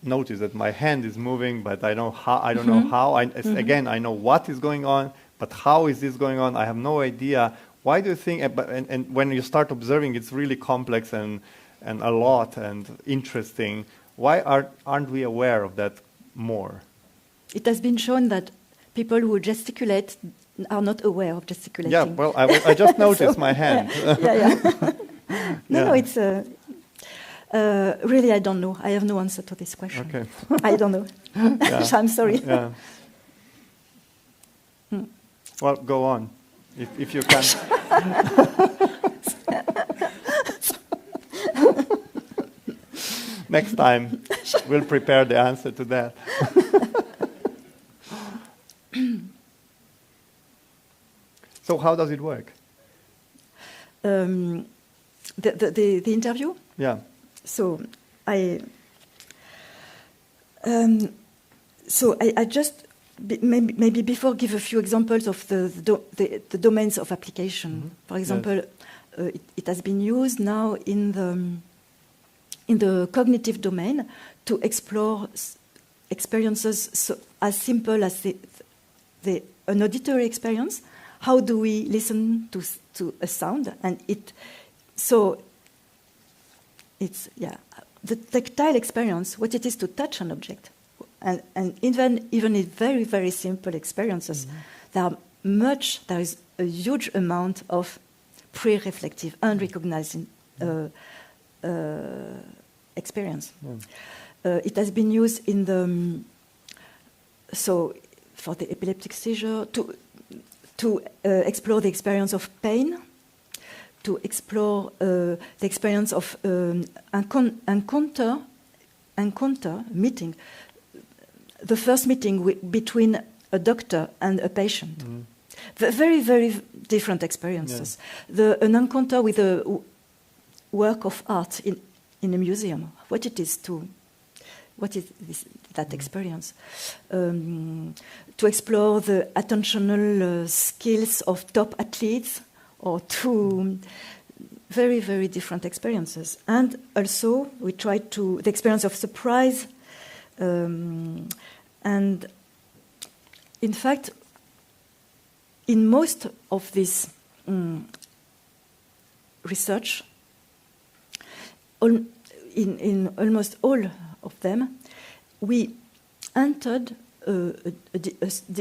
notice that my hand is moving, but I know how. I don't know how. Again, I know what is going on, but how is this going on? I have no idea. Why do you think? And when you start observing, it's really complex and a lot and interesting. Why aren't we aware of that more? It has been shown that people who gesticulate are not aware of gesticulating. Yeah, well, I just noticed my hand. No, it's really, I don't know. I have no answer to this question. Okay. I don't know. Yeah. I'm sorry. Yeah. Well, go on, if you can. Next time, we'll prepare the answer to that. So how does it work? The interview? Yeah. So I just maybe before give a few examples of the domains of application. Mm-hmm. For example, yes. It has been used now in the cognitive domain to explore experiences as simple as an auditory experience. How do we listen to a sound? And it's the tactile experience, what it is to touch an object, and even in very, very simple experiences, there is a huge amount of pre-reflective, unrecognized experience. Yeah. It has been used in for the epileptic seizure to explore the experience of pain, to explore the experience of encounter meeting, the first meeting between a doctor and a patient. Mm-hmm. Very, very different experiences. Yeah. An encounter with a work of art in a museum. What is that experience? To explore the attentional skills of top athletes, or to very, very different experiences. And also, we tried the experience of surprise. And in fact, in most of this research, in almost all of them, we entered a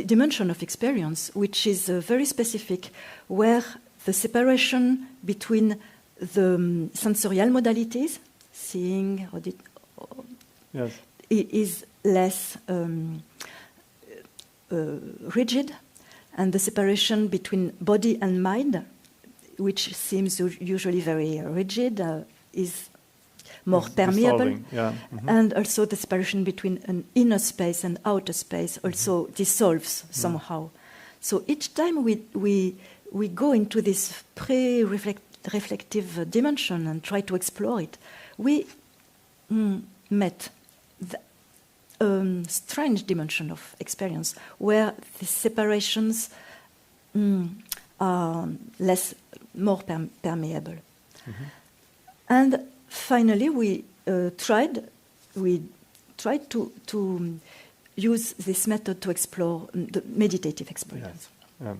dimension of experience which is very specific, where the separation between the sensorial modalities, seeing, yes, is less rigid, and the separation between body and mind, which seems usually very rigid, is more permeable, Mm-hmm. and also the separation between an inner space and outer space also dissolves somehow. So each time we go into this pre-reflective dimension and try to explore it, we met the strange dimension of experience where the separations are more permeable. Mm-hmm. And finally, we tried to use this method to explore the meditative experience. Yes.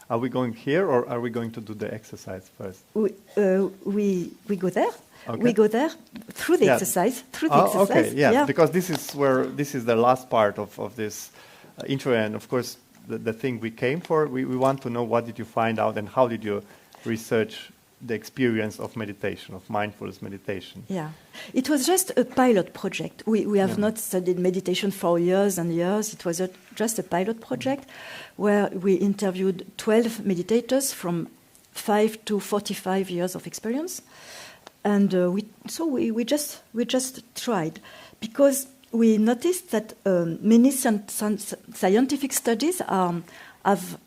Are we going here, or are we going to do the exercise first? We go there. Okay. We go there through the exercise. Okay, yeah, because this is the last part of this intro, and of course the thing we came for. We want to know what did you find out and how did you research the experience of meditation, of mindfulness meditation. Yeah, it was just a pilot project. We have not studied meditation for years and years. It was just a pilot project where we interviewed 12 meditators from 5 to 45 years of experience. And we just tried, because we noticed that many scientific studies have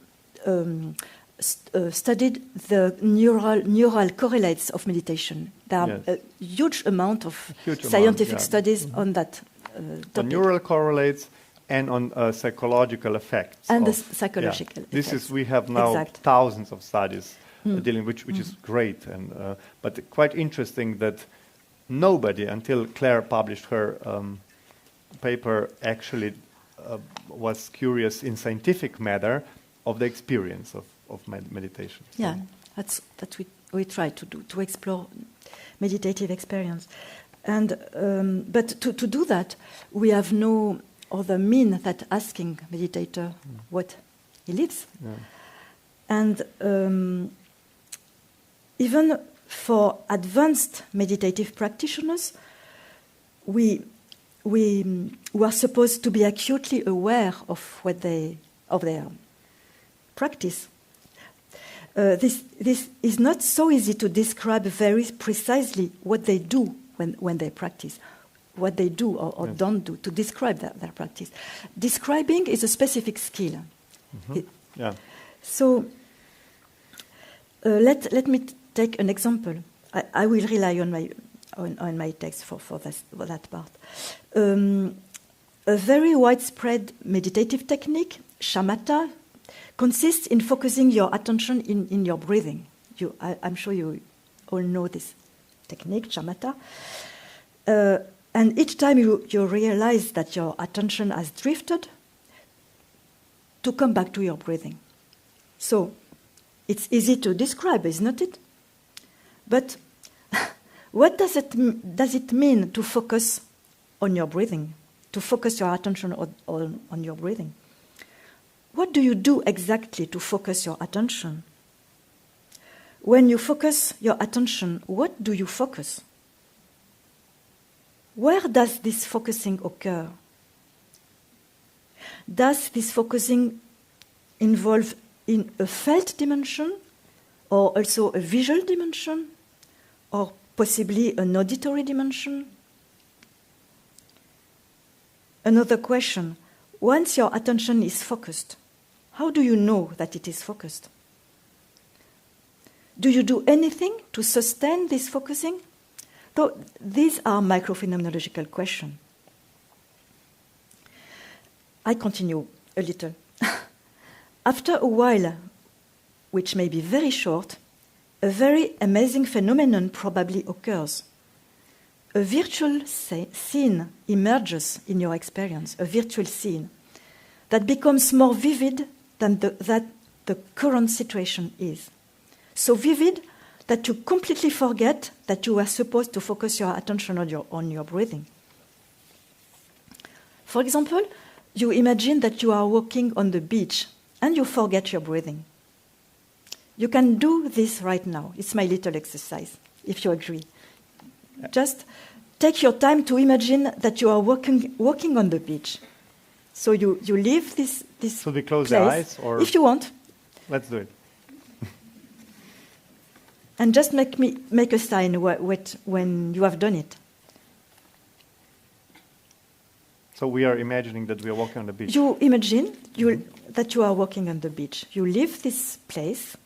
studied the neural correlates of meditation. There are a huge amount of scientific studies on that topic. On neural correlates and on psychological effects. And the psychological effects. We have now thousands of studies dealing, which is great, and but quite interesting that nobody, until Claire published her paper, actually was curious in scientific matter of the experience of meditation. Yeah, that's we try to do, to explore meditative experience, and but to do that, we have no other mean than asking meditator what he lives, and even for advanced meditative practitioners, we are supposed to be acutely aware of their practice. This is not so easy to describe very precisely what they do when they practice, what they do or don't do, to describe their practice. Describing is a specific skill. Mm-hmm. So let me take an example. I will rely on my text for that part. A very widespread meditative technique, shamatha, consists in focusing your attention in your breathing. I'm sure you all know this technique, shamatha. And each time you realize that your attention has drifted, to come back to your breathing. So it's easy to describe, isn't it? But what does it mean to focus on your breathing, to focus your attention on your breathing? What do you do exactly to focus your attention? When you focus your attention, what do you focus? Where does this focusing occur? Does this focusing involve in a felt dimension, or also a visual dimension, or possibly an auditory dimension? Another question: once your attention is focused, how do you know that it is focused? Do you do anything to sustain this focusing? So these are microphenomenological questions. I continue a little. After a while, which may be very short, a very amazing phenomenon probably occurs. A virtual scene emerges in your experience, a virtual scene that becomes more vivid than the current situation is. So vivid that you completely forget that you were supposed to focus your attention on your breathing. For example, you imagine that you are walking on the beach and you forget your breathing. You can do this right now. It's my little exercise, if you agree. Just take your time to imagine that you are walking on the beach. So you leave this Should we close place, the eyes? Or if you want. Let's do it. And just make a sign when you have done it. So we are imagining that we are walking on the beach. You imagine that you are walking on the beach. You leave this place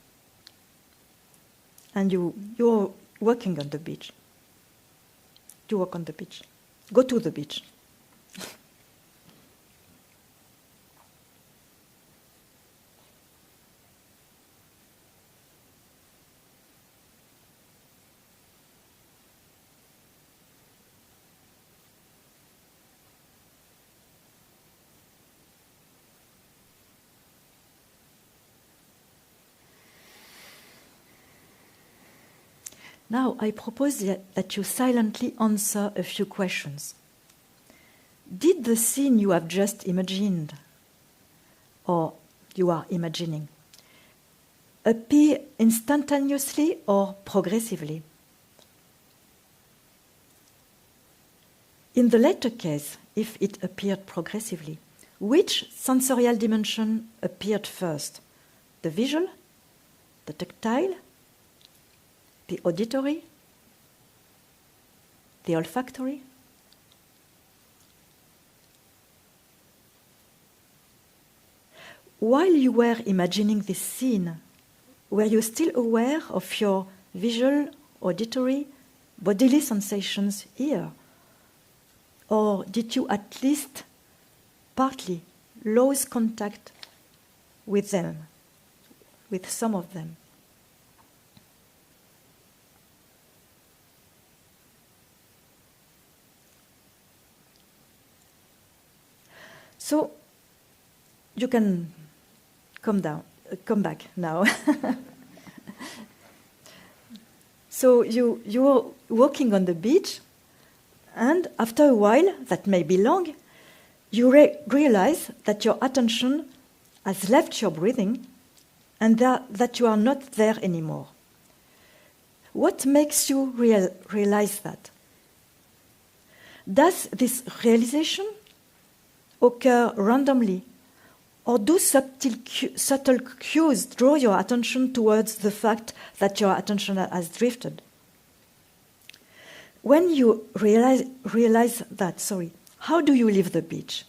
and you're walking on the beach. You walk on the beach. Go to the beach. Now, I propose that you silently answer a few questions. Did the scene you have just imagined, or you are imagining, appear instantaneously or progressively? In the latter case, if it appeared progressively, which sensorial dimension appeared first? The visual, the tactile, the auditory, the olfactory? While you were imagining this scene, were you still aware of your visual, auditory, bodily sensations here? Or did you at least partly lose contact with them, with some of them? So you can come back now. So you're walking on the beach, and after a while, that may be long, you realize that your attention has left your breathing and that you are not there anymore. What makes you realize that? Does this realization occur randomly, or do subtle cues draw your attention towards the fact that your attention has drifted? When you realize that, how do you leave the beach?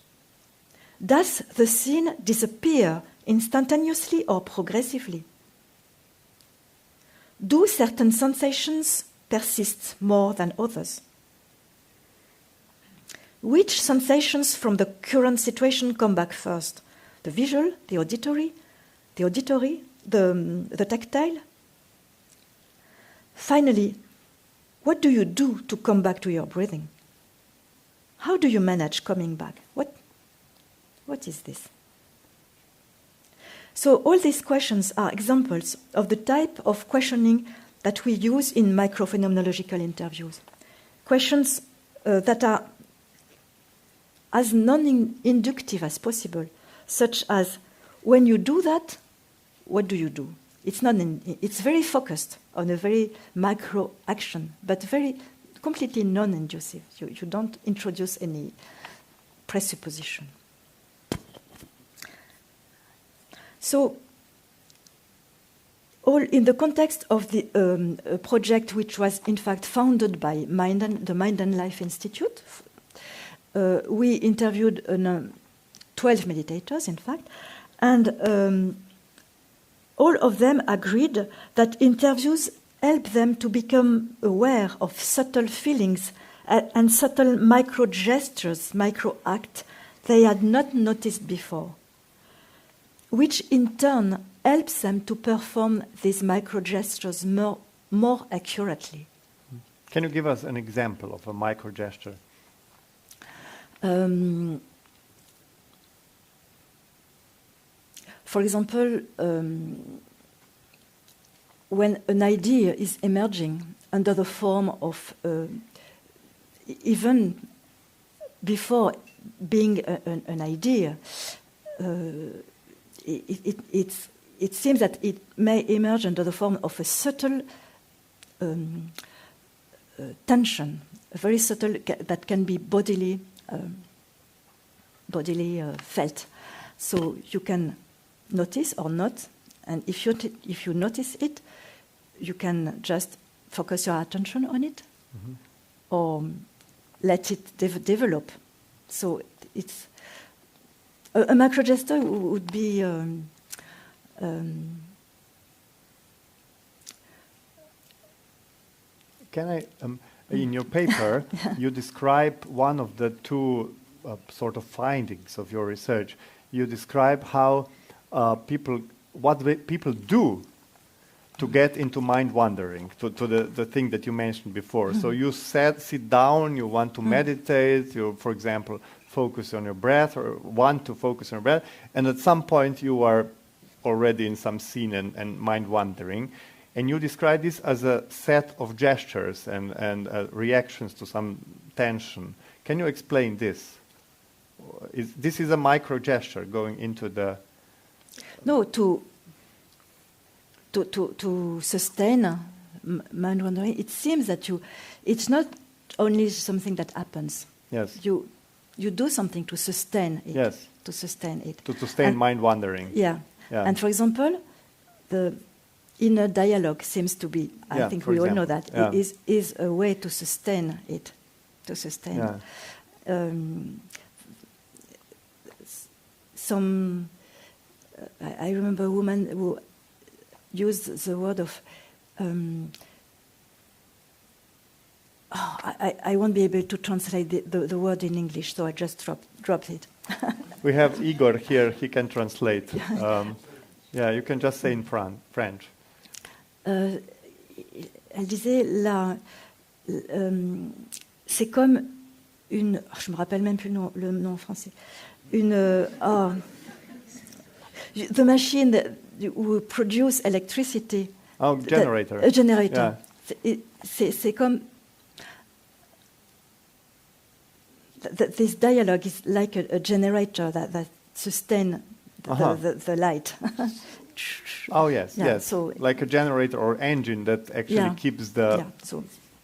Does the scene disappear instantaneously or progressively? Do certain sensations persist more than others? Which sensations from the current situation come back first? The visual, the auditory, the tactile? Finally, what do you do to come back to your breathing? How do you manage coming back? What is this? So all these questions are examples of the type of questioning that we use in microphenomenological interviews. Questions that are as non-inductive as possible, such as, when you do that, what do you do? It's very focused on a very micro action, but completely non-inducive. You don't introduce any presupposition. So, all in the context of the project, which was in fact founded by the Mind and Life Institute, we interviewed 12 meditators, in fact, and all of them agreed that interviews help them to become aware of subtle feelings and subtle micro-gestures, micro-acts they had not noticed before, which in turn helps them to perform these micro-gestures more accurately. Can you give us an example of a micro-gesture? For example, when an idea is emerging under the form of, even before being an idea, it seems that it may emerge under the form of a subtle tension, very subtle, that can be bodily felt. So you can notice or not, and if you notice it, you can just focus your attention on it, or let it develop. So it's a macro gesture would be Can I, in your paper, you describe one of the two sort of findings of your research. You describe how people do to get into mind wandering, to the thing that you mentioned before. So you sit down, you want to meditate, you, for example, focus on your breath, or want to focus on your breath, and at some point you are already in some scene and mind wandering. And you describe this as a set of gestures and reactions to some tension. Can you explain this? This is a micro gesture going into the... No, to sustain mind wandering, it seems that it's not only something that happens. Yes. You do something to sustain it. Yes. To sustain it. To sustain mind wandering. Yeah. And for example, the inner dialogue seems to be, I think we all know that, is a way to sustain it. To sustain it. I remember a woman who used the word of, I won't be able to translate the word in English, so I just dropped it. We have Igor here, he can translate. You can just say in French. Elle disait, c'est comme une, je me rappelle même plus le nom en français, the machine that will produce electricity. Oh, generator. A generator. Yeah. C'est comme, this dialogue is like a generator that sustains the light. Oh, yes, yes. So like a generator or engine that actually keeps the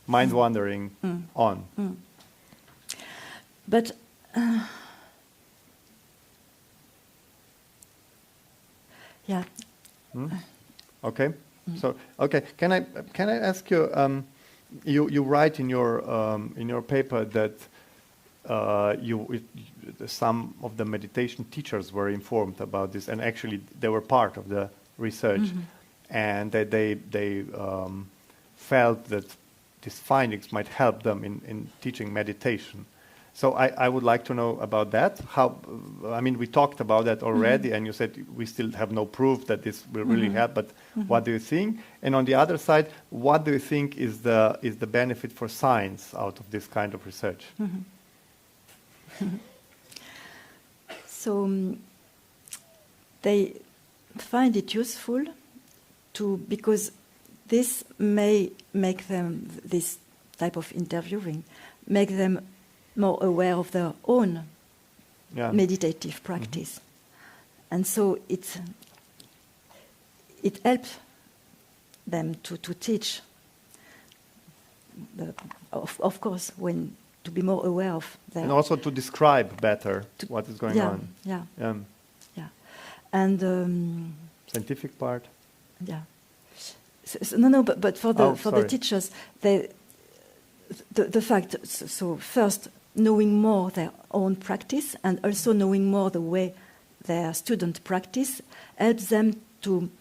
mind wandering on. But Okay. So can I ask you? You write in your paper that some of the meditation teachers were informed about this, and actually they were part of the research, and that they felt that these findings might help them in teaching meditation. So I would like to know about that. We talked about that already, and you said we still have no proof that this will really help, but what do you think? And on the other side, what do you think is the benefit for science out of this kind of research? So they find it useful because this may make them, this type of interviewing, make them more aware of their own meditative practice. And so it helps them to teach, of course, to be more aware of their... And also to describe better what is going on. Yeah. And... scientific part? Yeah. But for the teachers, the fact, so first, knowing more their own practice and also knowing more the way their student practice helps them to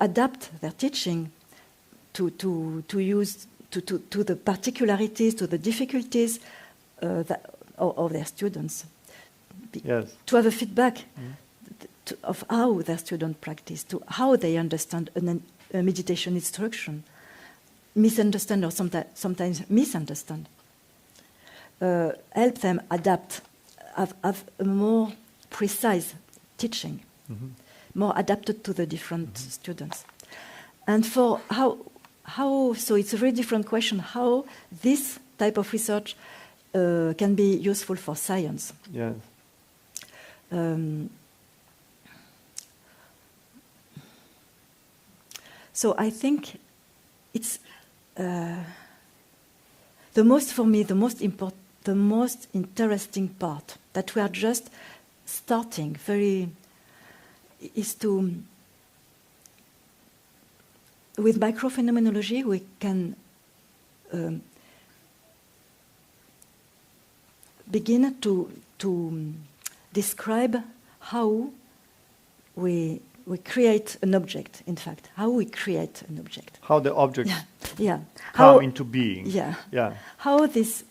adapt their teaching to the particularities, to the difficulties of their students. Yes. To have a feedback of how their students practice, to how they understand a meditation instruction, misunderstand or sometimes misunderstand. Help them adapt, have a more precise teaching, more adapted to the different students. And for how, so it's a very different question, how this type of research can be useful for science. Yes. So I think it's the most interesting part that we are just starting is to with microphenomenology, we can begin to describe how we create an object, in fact, how we create an object. How the objects Yeah. come into being. Yeah. Yeah. How this,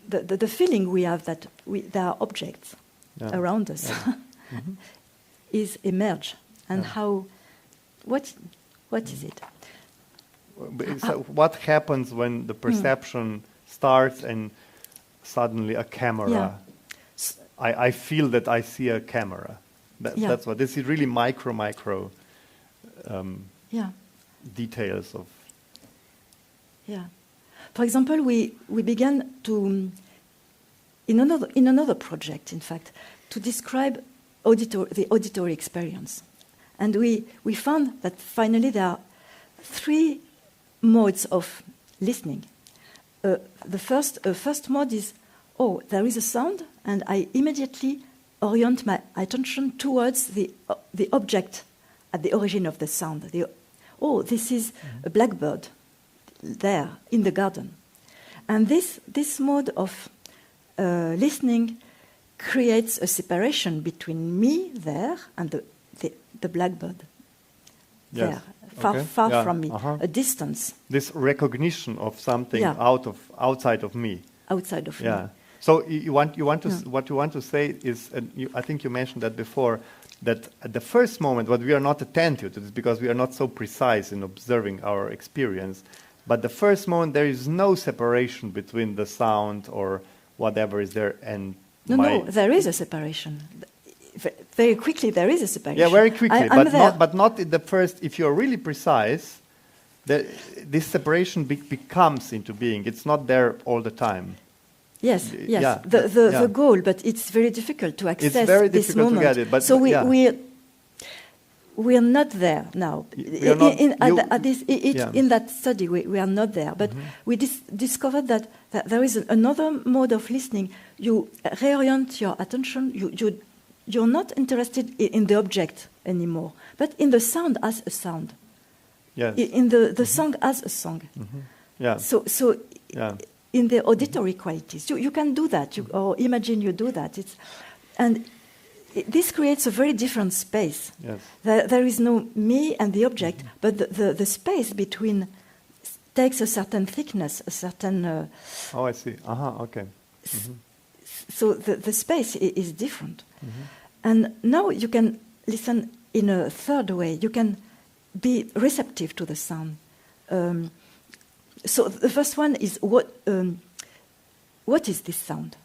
the feeling we have that there are objects around us is emerge, and how, what is it? So what happens when the perception starts and suddenly a camera? Yeah. I feel that I see a camera. That's what this is, really micro details of. Yeah. For example, we began to in another project, in fact, to describe the auditory experience, and we found that finally there are 3 modes of listening. The first mode is, there is a sound, and I immediately orient my attention towards the object at the origin of the sound. This is a blackbird there in the garden. And this mode of listening creates a separation between me there and the blackbird there, far from me, a distance. This recognition of something outside of me. Outside of me. Yeah. So what you want to say is, I think you mentioned that before, that at the first moment, what we are not attentive to this because we are not so precise in observing our experience. But the first moment, there is no separation between the sound or whatever is there and No, there is a separation. Very quickly, there is a separation. Yeah, very quickly, but not in the first. If you're really precise, this separation becomes into being. It's not there all the time. Yes. The goal, but it's very difficult to access this moment. It's very difficult to get it. But so we are not there now. In that study, we are not there. But we discovered that there is another mode of listening. You reorient your attention. You're not interested in the object anymore, but in the sound as a sound. Yes. In the song as a song. Yeah. So. Yeah. In the auditory qualities, you can do that, or imagine you do that. This creates a very different space. Yes. There is no me and the object, but the space between takes a certain thickness, a certain. I see. Okay. So the space is different, and now you can listen in a third way. You can be receptive to the sound. So the first one is what is this sound?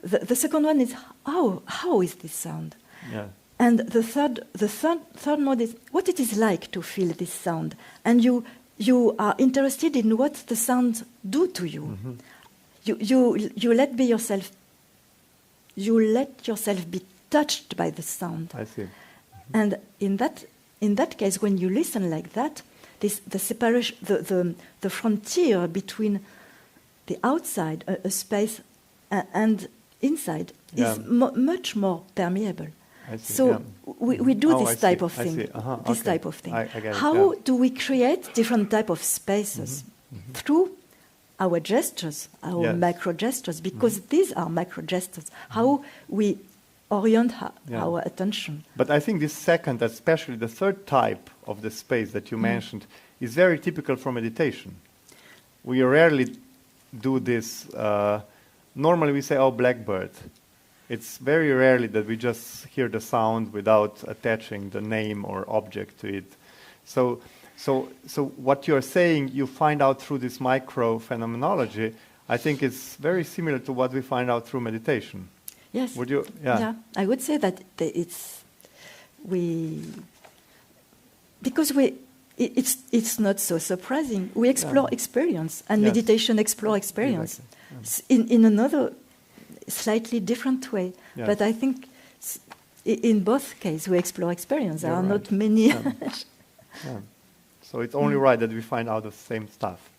The second one is how is this sound? Yeah. And the third mode is what it is like to feel this sound. And you are interested in what the sounds do to you. You let yourself be touched by the sound. I see. And in that case, when you listen like that, the separation, the frontier between the outside, a space, and inside is much more permeable. I see, so we do this type of thing. This okay. type of thing. I get it, How do we create different type of spaces through our gestures, our micro gestures? Because these are micro gestures. How we orient our attention. But I think this second, especially the third type of the space that you mentioned, is very typical for meditation. We rarely do this. Normally we say, blackbird. It's very rarely that we just hear the sound without attaching the name or object to it. So what you're saying, you find out through this micro phenomenology, I think it's very similar to what we find out through meditation. Yes. Would you? Yeah. I would say that it's not so surprising. We explore experience, and meditation explore experience in another slightly different way. Yes. But I think in both cases we explore experience. There are not many. So it's only right that we find out the same stuff.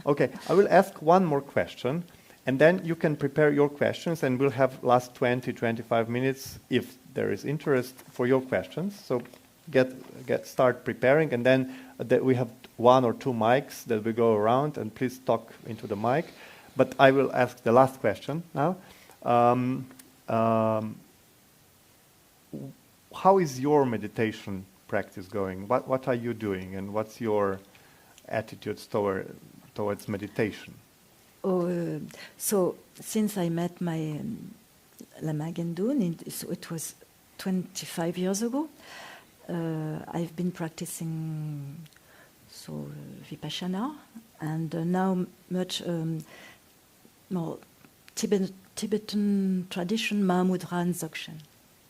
Okay, I will ask one more question. And then you can prepare your questions, and we'll have last 20, 25 minutes, if there is interest, for your questions. So start preparing, and then we have 1 or 2 mics that we go around, and please talk into the mic. But I will ask the last question now. How is your meditation practice going? What are you doing, and what's your attitudes towards meditation? So since I met my Lama Gendun, so it was 25 years ago, I've been practicing Vipassana, and now much more Tibetan tradition, Mahamudra and Dzogchen.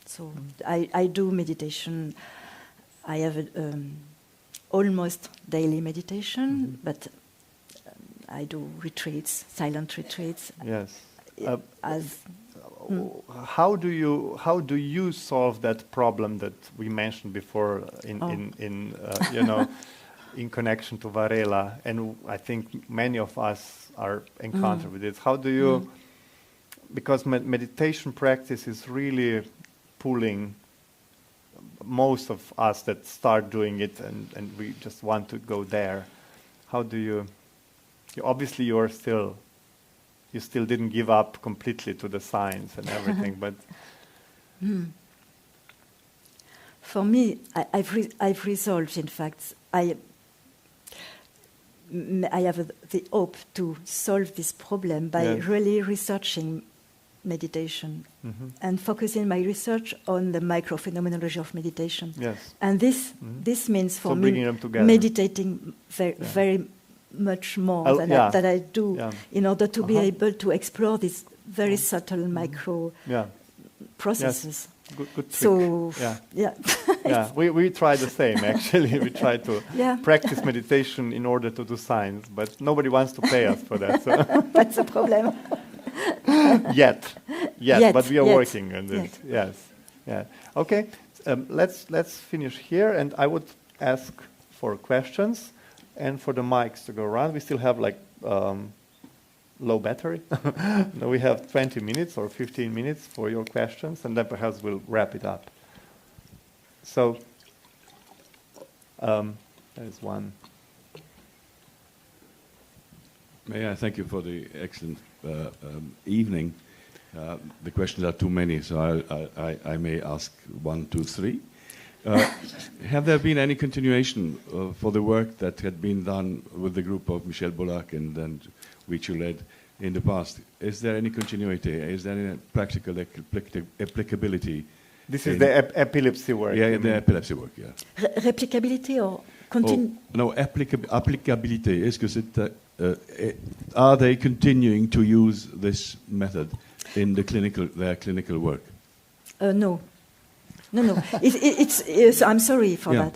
So I do meditation. I have almost daily meditation, but I do retreats, silent retreats. Yes. How do you solve that problem that we mentioned before in connection to Varela? And I think many of us are encountered with it. How do you? Because meditation practice is really pulling most of us that start doing it, and we just want to go there. How do you? Obviously, you still didn't give up completely to the science and everything, but for me, I've resolved. In fact, I have the hope to solve this problem by really researching meditation and focusing my research on the microphenomenology of meditation. Yes. And this means for me meditating very much more than I do in order to be able to explore these very subtle micro processes. Yes. Good trick. So we try the same actually. We try to practice meditation in order to do science, but nobody wants to pay us for that. So. That's a problem. Yet, but we are working on this. Yes. Okay, let's finish here, and I would ask for questions and for the mics to go around. We still have low battery. No, we have 20 minutes or 15 minutes for your questions, and then perhaps we'll wrap it up. So there's one. May I thank you for the excellent evening. The questions are too many, so I may ask 1, 2, 3. Have there been any continuation for the work that had been done with the group of Michel Bollac and which you led in the past? Is there any continuity? Is there any practical applicability? This is the epilepsy work. Yeah, the epilepsy work, yeah. Replicability or no, applicability. Est-ce que c'est... are they continuing to use this method in their clinical work? No. I'm sorry for that.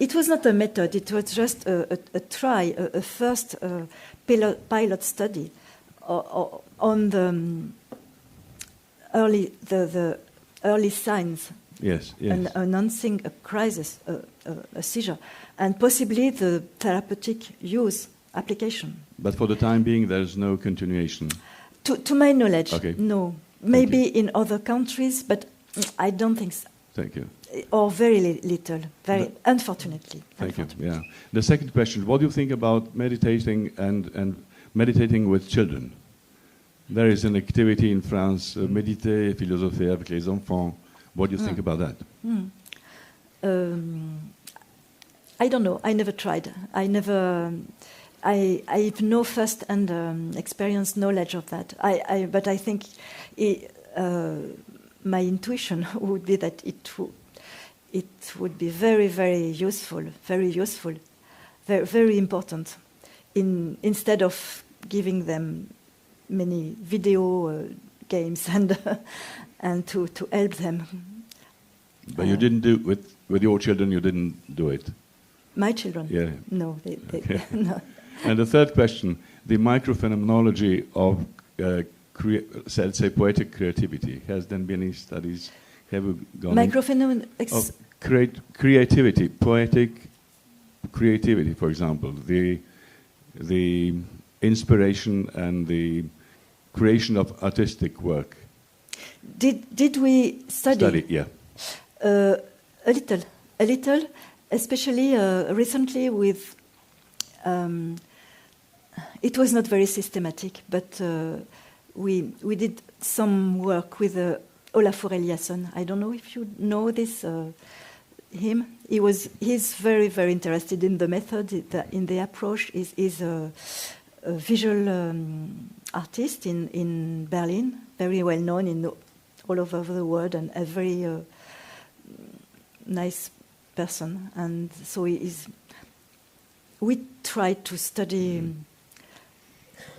It was not a method. It was just a try, a first pilot study on the early signs. Yes. And announcing a crisis, a seizure, and possibly the therapeutic use application. But for the time being, there's no continuation. To my knowledge, no. Maybe in other countries, but I don't think so. Thank you. Or very little, unfortunately. Thank you. Yeah. The second question: what do you think about meditating and meditating with children? There is an activity in France, méditer, philosopher avec les enfants. What do you think about that? I don't know. I never tried. I have no first-hand experience, knowledge of that. But I think my intuition would be that it would be very, very useful, very very important. Instead of giving them many video games and to help them. But you didn't do with your children. You didn't do it. My children? Yeah. No, no. And the third question: the microphenomenology of let's say poetic creativity. Has there been any studies? Have you gone of creativity, poetic creativity, for example, the inspiration and the creation of artistic work? Did we study? Yeah. A little. a little, especially recently with. It was not very systematic, but we did some work with Olafur Eliasson. I don't know if you know this him. He's very, very interested in the method, in the approach. He's a visual artist in Berlin, very well known all over the world, and a very nice person. And so we tried to study.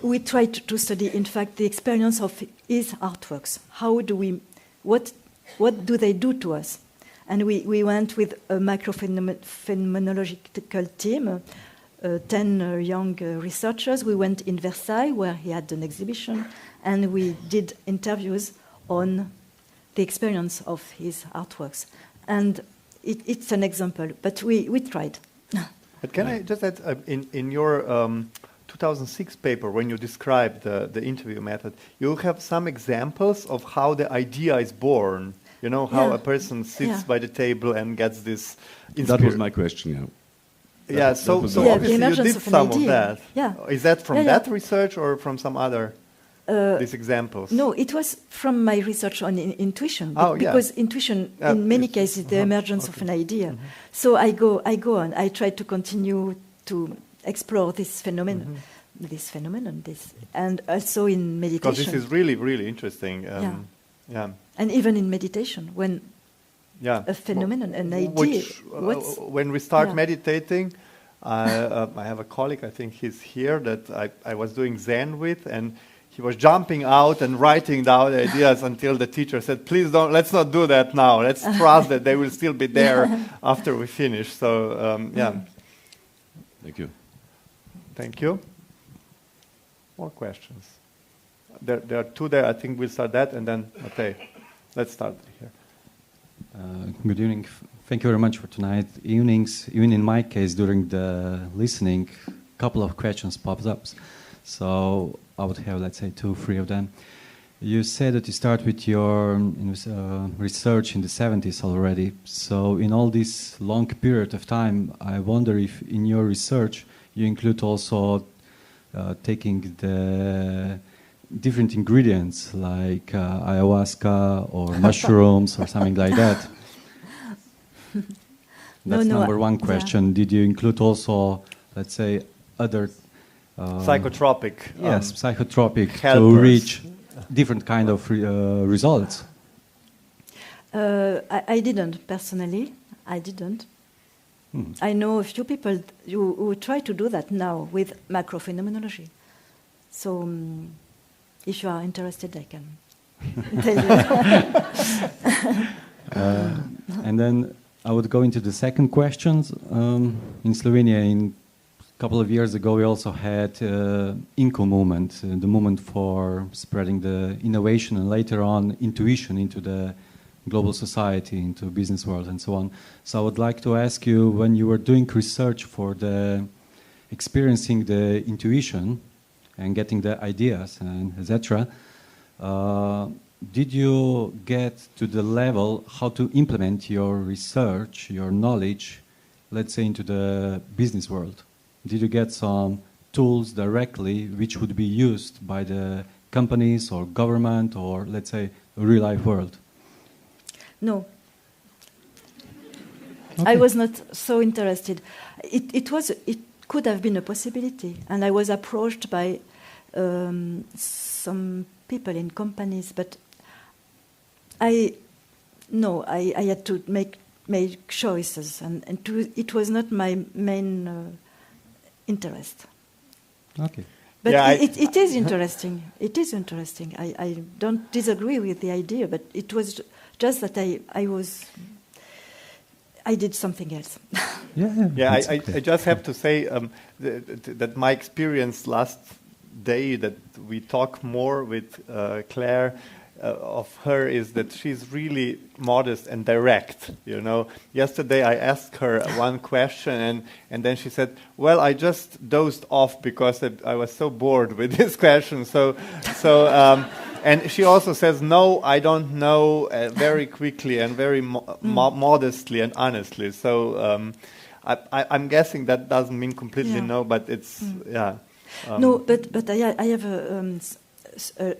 We tried to study, in fact, the experience of his artworks. What do they do to us? And we went with a microphenomenological team, 10 young researchers. We went in Versailles, where he had an exhibition, and we did interviews on the experience of his artworks. And it's an example, but we tried. But can I just add, in your 2006 paper, when you describe the interview method, you have some examples of how the idea is born. You know, how a person sits by the table and gets this That was my question, yeah. So obviously you did some of that. Yeah. Is that from that research or from some other these examples? No, it was from my research on intuition. Oh, because intuition, in many cases, is the emergence of an idea. So I go on. I try to continue to explore this phenomenon, and also in meditation. Because this is really, really interesting. And even in meditation, when a phenomenon, an idea. When we start meditating, I have a colleague, I think he's here, that I was doing Zen with, and he was jumping out and writing down ideas until the teacher said, "Please let's not do that now. Let's trust that they will still be there after we finish." So, Thank you. Thank you. More questions? There are two there. I think we'll start that, and then, okay, let's start here. Good evening. Thank you very much for tonight. Evenings, even in my case, during the listening, a couple of questions popped up. So I would have, let's say, 2, 3 of them. You said that you start with your research in the 70s already. So in all this long period of time, I wonder if in your research you include also taking the different ingredients like ayahuasca or mushrooms or something like that. That's number one question. Yeah. Did you include also, let's say, other psychotropic? Yes, psychotropic helpers. To reach different kind of results. I didn't personally. I didn't. I know a few people who try to do that now with macrophenomenology. So, if you are interested, I can tell you. And then I would go into the second question. In Slovenia, a couple of years ago, we also had INCO movement, the movement for spreading the innovation and later on intuition into the global society, into business world and so on. So I would like to ask you, when you were doing research for experiencing the intuition and getting the ideas and etc., did you get to the level how to implement your research, your knowledge, let's say, into the business world? Did you get some tools directly which would be used by the companies or government or, let's say, real life world? No. Okay. I was not so interested. It could have been a possibility, and I was approached by some people in companies, but I had to make choices, and it was not my main interest. Okay. But it is interesting. It is interesting. I don't disagree with the idea, but it was just that I did something else. I just have to say that my experience last day that we talk more with Claire of her is that she's really modest and direct. You know, yesterday I asked her one question and then she said, "Well, I just dozed off because I was so bored with this question." So And she also says, no, I don't know, very quickly and very modestly and honestly. So I'm guessing that doesn't mean completely no, but it's, no, but I have a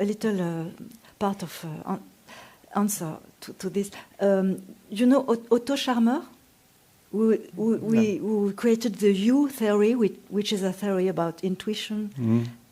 little part of answer to this. You know Otto Scharmer, who created the U theory, which is a theory about intuition.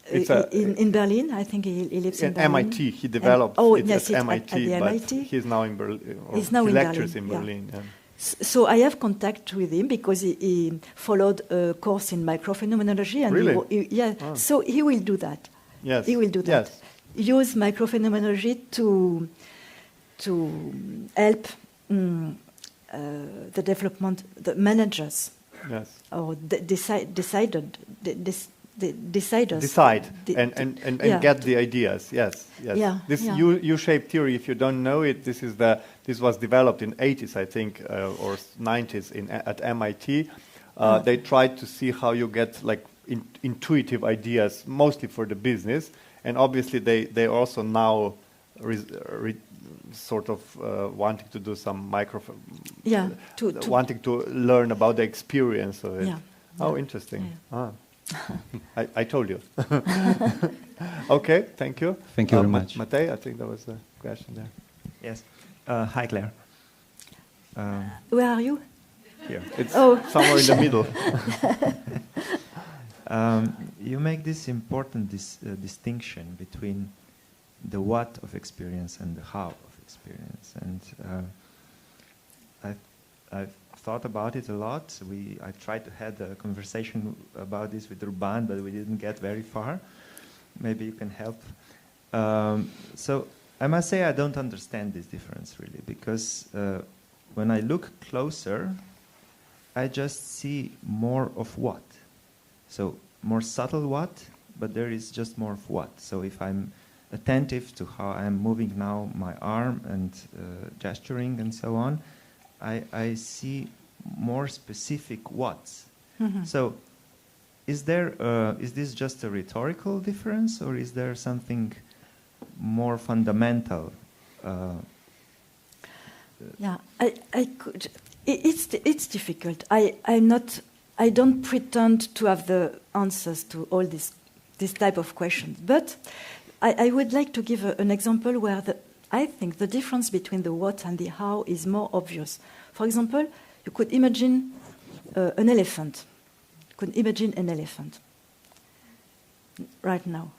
In Berlin, I think he lives in Berlin. MIT, he developed it at MIT, at but he's now in Berlin. He lectures in Berlin. Yeah. So I have contact with him because he followed a course in microphenomenology. And really? So he will do that. Yes. He will do that. Yes. Use microphenomenology to help the development, the managers. Yes. Or deciders. Decide and get the ideas. Yes. Yeah, this U-shaped theory, if you don't know it, this was developed in 80s, I think, or 90s at MIT. They tried to see how you get like intuitive ideas, mostly for the business, and obviously they also now sort of wanting to do some wanting to learn about the experience of it. Oh, interesting. Yeah. I told you. Okay, thank you. Thank you very much. Matej, I think that was the question there. Yes. Hi, Claire. Where are you? Here. It's somewhere in the middle. You make this important distinction between the what of experience and the how of experience. And I've thought about it a lot. I tried to have a conversation about this with Ruban, but we didn't get very far. Maybe you can help. So I must say I don't understand this difference really, because when I look closer, I just see more of what. So more subtle what, but there is just more of what. So if I'm attentive to how I'm moving now my arm and gesturing and so on, I see more specific what's. Mm-hmm. So is this just a rhetorical difference, or is there something more fundamental? It's difficult. I don't pretend to have the answers to all this type of questions, but I would like to give an example where I think the difference between the what and the how is more obvious. For example, you could imagine an elephant. You could imagine an elephant right now.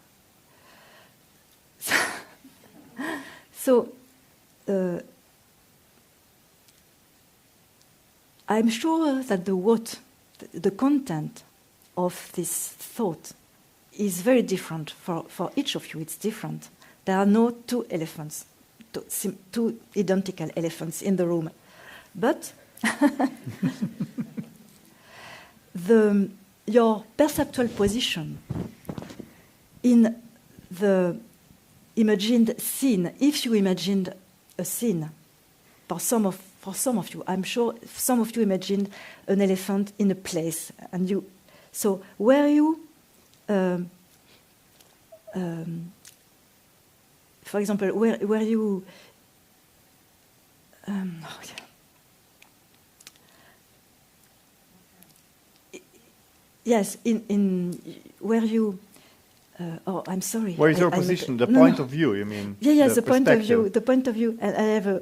So I'm sure that the content of this thought is very different for each of you. It's different. There are no two elephants, two identical elephants in the room. But your perceptual position in the imagined scene, if you imagined a scene, for some of you, I'm sure some of you imagined an elephant in a place, and so where you, for example, where you, yes, in where you. I'm sorry. Where is your position? The point of view, you mean? Yes, the point of view. The point of view. And I have a.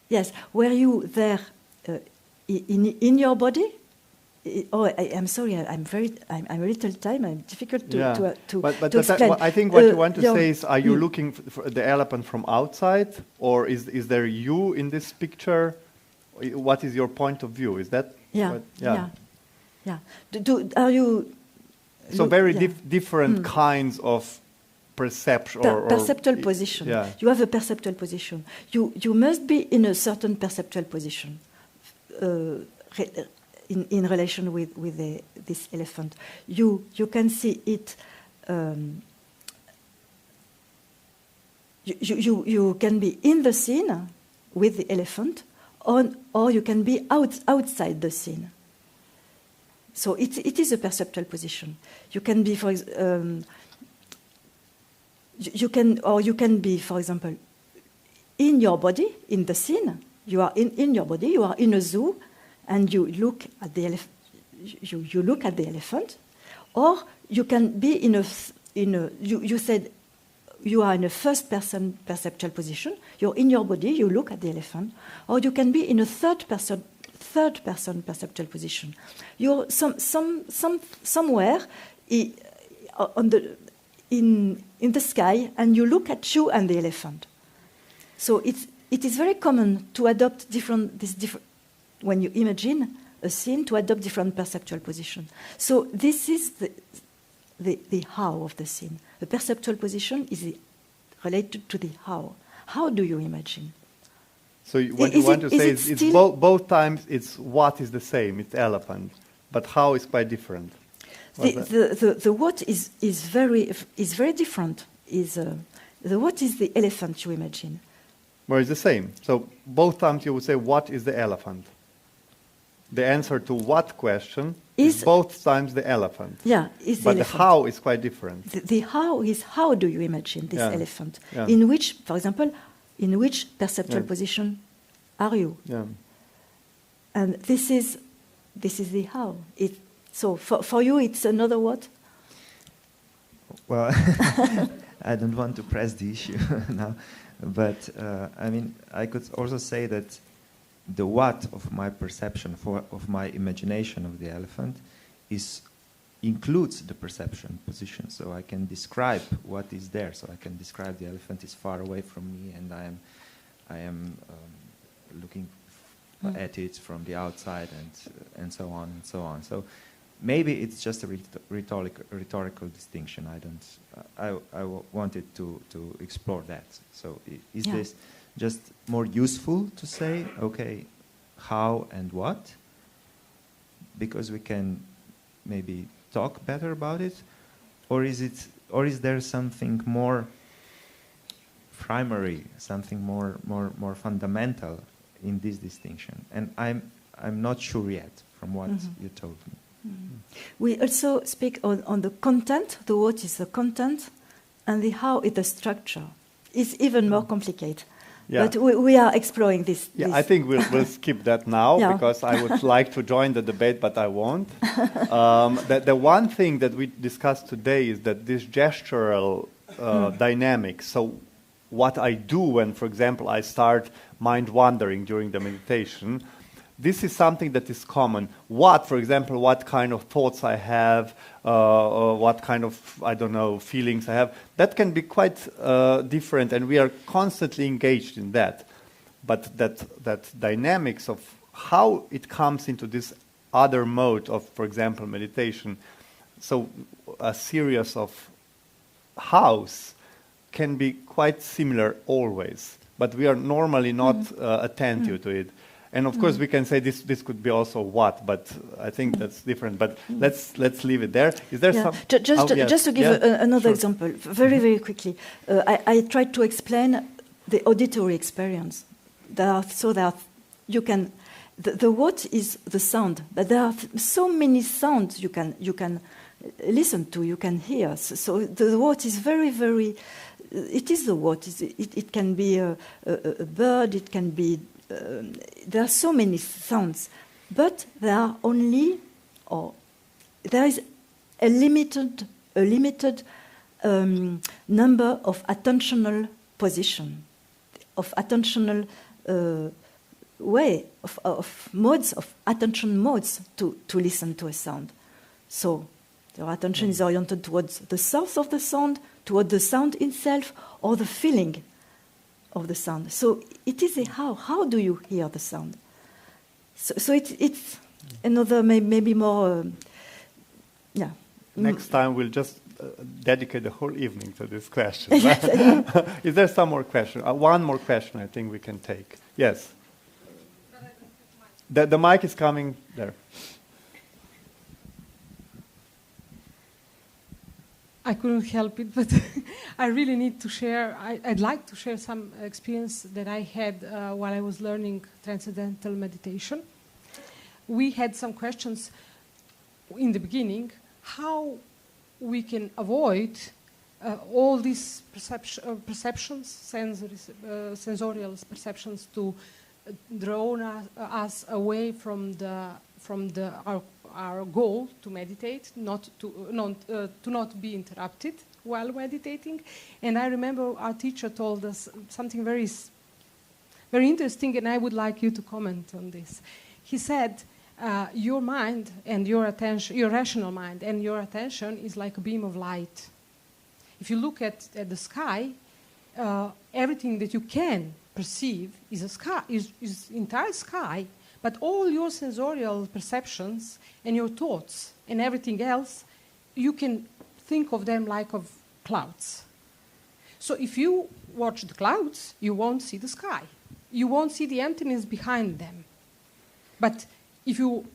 Yes, were you there in your body? I'm sorry. I'm a little time. I'm difficult to explain. I think what you want to say is: are you looking for the elephant from outside, or is there you in this picture? What is your point of view? Is that? Yeah. Are you? So very different kinds of perception perceptual position. Yeah. You have a perceptual position. You must be in a certain perceptual position in relation with this elephant. You can see it. You can be in the scene with the elephant, or you can be outside the scene. So it is a perceptual position. You can be, you can be, for example, in your body, in the scene. You are in your body. You are in a zoo, and you look at the you look at the elephant, or you can be in a. You said you are in a first-person perceptual position. You're in your body. You look at the elephant, or you can be in a third-person perceptual position. You're somewhere on the in the sky, and you look at you and the elephant. So it is very common to adopt different when you imagine a scene, to adopt different perceptual position. So this is the how of the scene. The perceptual position is related to the how. How do you imagine? So what you want to say is it's both times it's what is the same, it's elephant, but how is quite different. The what is very different. The what is the elephant you imagine? Well, it's the same. So both times you would say, what is the elephant? The answer to what question is both times the elephant. Yeah, is the but elephant. The how is quite different. The how is how do you imagine this elephant? Yeah. In which, for example, in which perceptual position are you? Yeah. And this is the how. So for you, it's another what? Well, I don't want to press the issue now. But I mean, I could also say that the what of my perception, of my imagination of the elephant, includes the perception position. So I can describe what is there. So I can describe the elephant is far away from me, and I am looking at it from the outside, and so on and so on. So maybe it's just a rhetorical distinction. I wanted to explore that. So is this just more useful to say, okay, how and what? Because we can maybe talk better about it, or is there something more primary, something more fundamental in this distinction? And I'm not sure yet from what you told me. We also speak on the content. The what is the content, and the how is the structure. It's even more complicated. Yeah. But we are exploring this. Yeah, I think we'll skip that now because I would like to join the debate, but I won't. The one thing that we discussed today is that this gestural dynamic. So what I do when, for example, I start mind wandering during the meditation, this is something that is common. For example, what kind of thoughts I have, or what kind of, feelings I have, that can be quite different, and we are constantly engaged in that. But that dynamics of how it comes into this other mode of, for example, meditation, so a series of hows can be quite similar always, but we are normally not attentive to it. And of course, we can say this could be also what, but I think that's different. But let's leave it there. Is there some? Just to give another example, very quickly, I tried to explain the auditory experience. You can. The what is the sound, but there are so many sounds you can listen to, you can hear. So the what is very. It is the what. It can be a bird. It can be. There are so many sounds, but there is a limited number of attentional position, of attentional way of modes of attention modes to listen to a sound. So your attention is oriented towards the source of the sound, toward the sound itself, or the feeling of the sound. So it is a how. How do you hear the sound? So it's another maybe more. Next time we'll just dedicate the whole evening to this question. Is there some more question? One more question I think we can take. Yes. The mic is coming there. I couldn't help it, but I really need to share. I'd like to share some experience that I had while I was learning transcendental meditation. We had some questions. in the beginning, how we can avoid all these perceptions, sensorial perceptions, to draw us away from our goal to meditate, to not be interrupted while meditating. And I remember our teacher told us something very, very interesting, and I would like you to comment on this. He said, your mind and your attention, your rational mind and your attention is like a beam of light. If you look at the sky, everything that you can perceive is a sky, is entire sky, but all your sensorial perceptions and your thoughts and everything else, you can think of them like of clouds. So if you watch the clouds, you won't see the sky. You won't see the emptiness behind them. But if you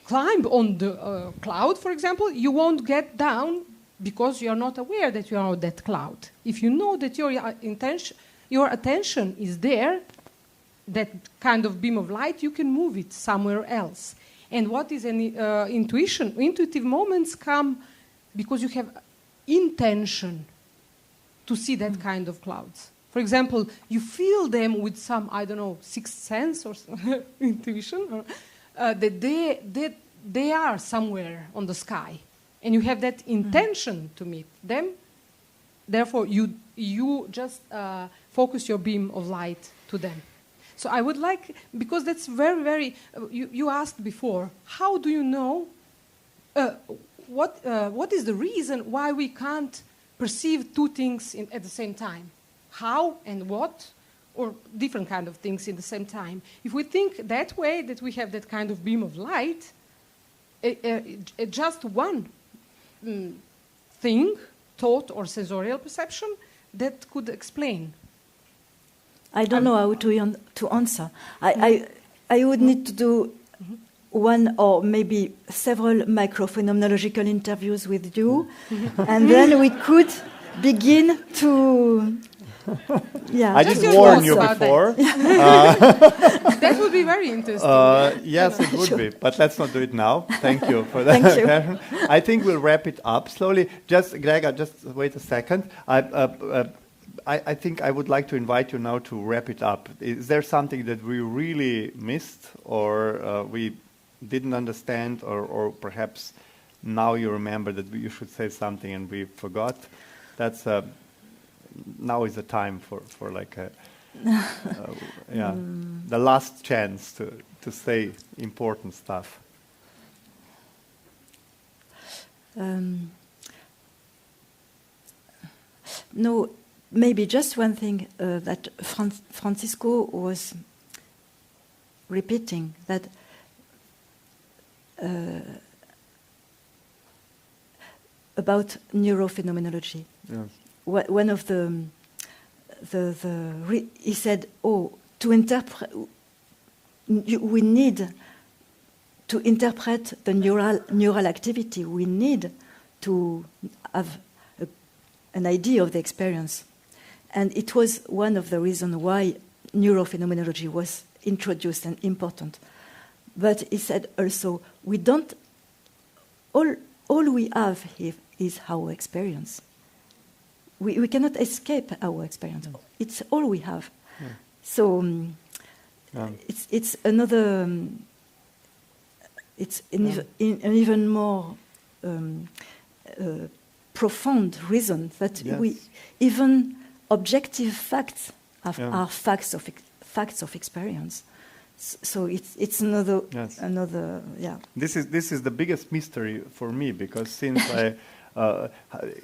climb on the cloud, for example, you won't get down because you are not aware that you are on that cloud. If you know that your attention is there, that kind of beam of light, you can move it somewhere else. And what is an intuition? Intuitive moments come because you have intention to see that kind of clouds. For example, you feel them with some, I don't know, sixth sense or intuition, or, that they are somewhere on the sky. And you have that intention to meet them. Therefore, you just focus your beam of light to them. So I would like, because that's very, very, you asked before, how do you know, what is the reason why we can't perceive two things at the same time? How and what, or different kind of things in the same time. If we think that way, that we have that kind of beam of light, just one thing, thought or sensorial perception, that could explain. I don't know how to answer. I would need to do one or maybe several microphenomenological interviews with you, and then we could begin to... Yeah, I did warn you before. That would be very interesting. Yes, it would be, but let's not do it now. Thank you for that. Thank you. I think we'll wrap it up slowly. Gregor, just wait a second. I think I would like to invite you now to wrap it up. Is there something that we really missed, or we didn't understand, or perhaps now you remember that you should say something and we forgot? That's now is the time for like a the last chance to say important stuff. No, maybe just one thing that Francisco was repeating, that about neurophenomenology. Yes. One of he said, to interpret, we need to interpret the neural activity. We need to have an idea of the experience. And it was one of the reasons why neurophenomenology was introduced and important. But he said also, we don't, all we have here is our experience. We cannot escape our experience. It's all we have. Yeah. So it's another, it's an even more profound reason that we even objective facts are facts of experience. So it's another. This is the biggest mystery for me, because since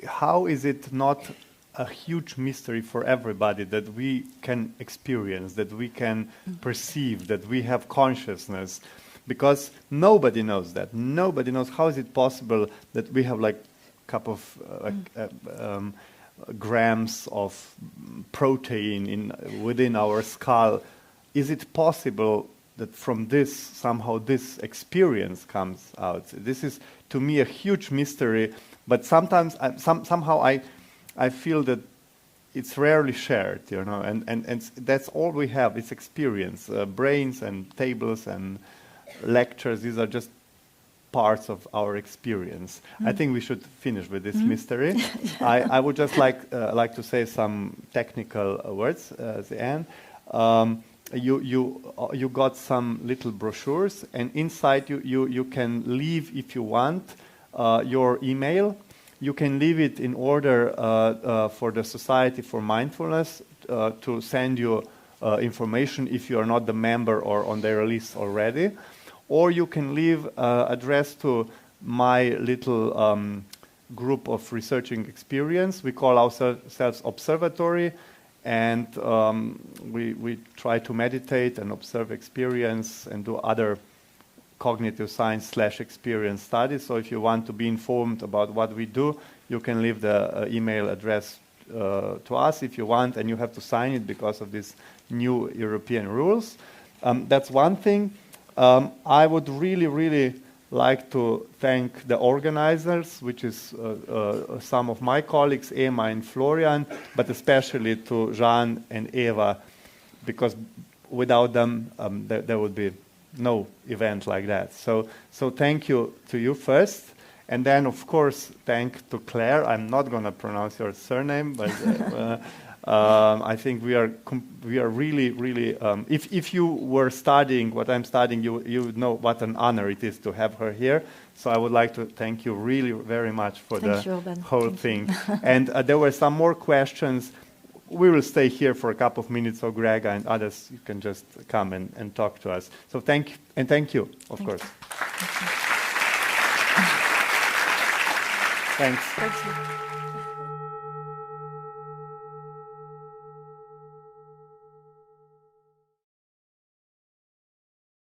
how is it not a huge mystery for everybody that we can experience, that we can perceive, that we have consciousness? Because nobody knows that. Nobody knows how is it possible that we have like a cup of grams of protein within our skull. Is it possible that from this, somehow this experience comes out? This is, to me, a huge mystery, but sometimes, somehow I feel that it's rarely shared, you know, and that's all we have, is experience. Brains and tables and lectures, these are just parts of our experience. I think we should finish with this mystery. I would just like to say some technical words at the end. You got some little brochures, and inside you can leave, if you want, your email. You can leave it in order for the Society for Mindfulness to send you information if you are not the member or on their list already. Or you can leave address to my little group of researching experience. We call ourselves Observatory, and we try to meditate and observe experience and do other cognitive science / experience studies. So if you want to be informed about what we do, you can leave the email address to us if you want, and you have to sign it because of these new European rules. That's one thing. I would really like to thank the organizers, which is some of my colleagues, Emma and Florian, but especially to Jean and Eva, because without them there would be no event like that. So thank you to you first, and then of course thank to Claire. I'm not going to pronounce your surname, but I think we are really. If you were studying what I'm studying, you would know what an honor it is to have her here. So I would like to thank you really very much for the whole thing. And there were some more questions. We will stay here for a couple of minutes, so Grega and others, you can just come and talk to us. So thank you, of course. Thanks. Thanks. Thank you.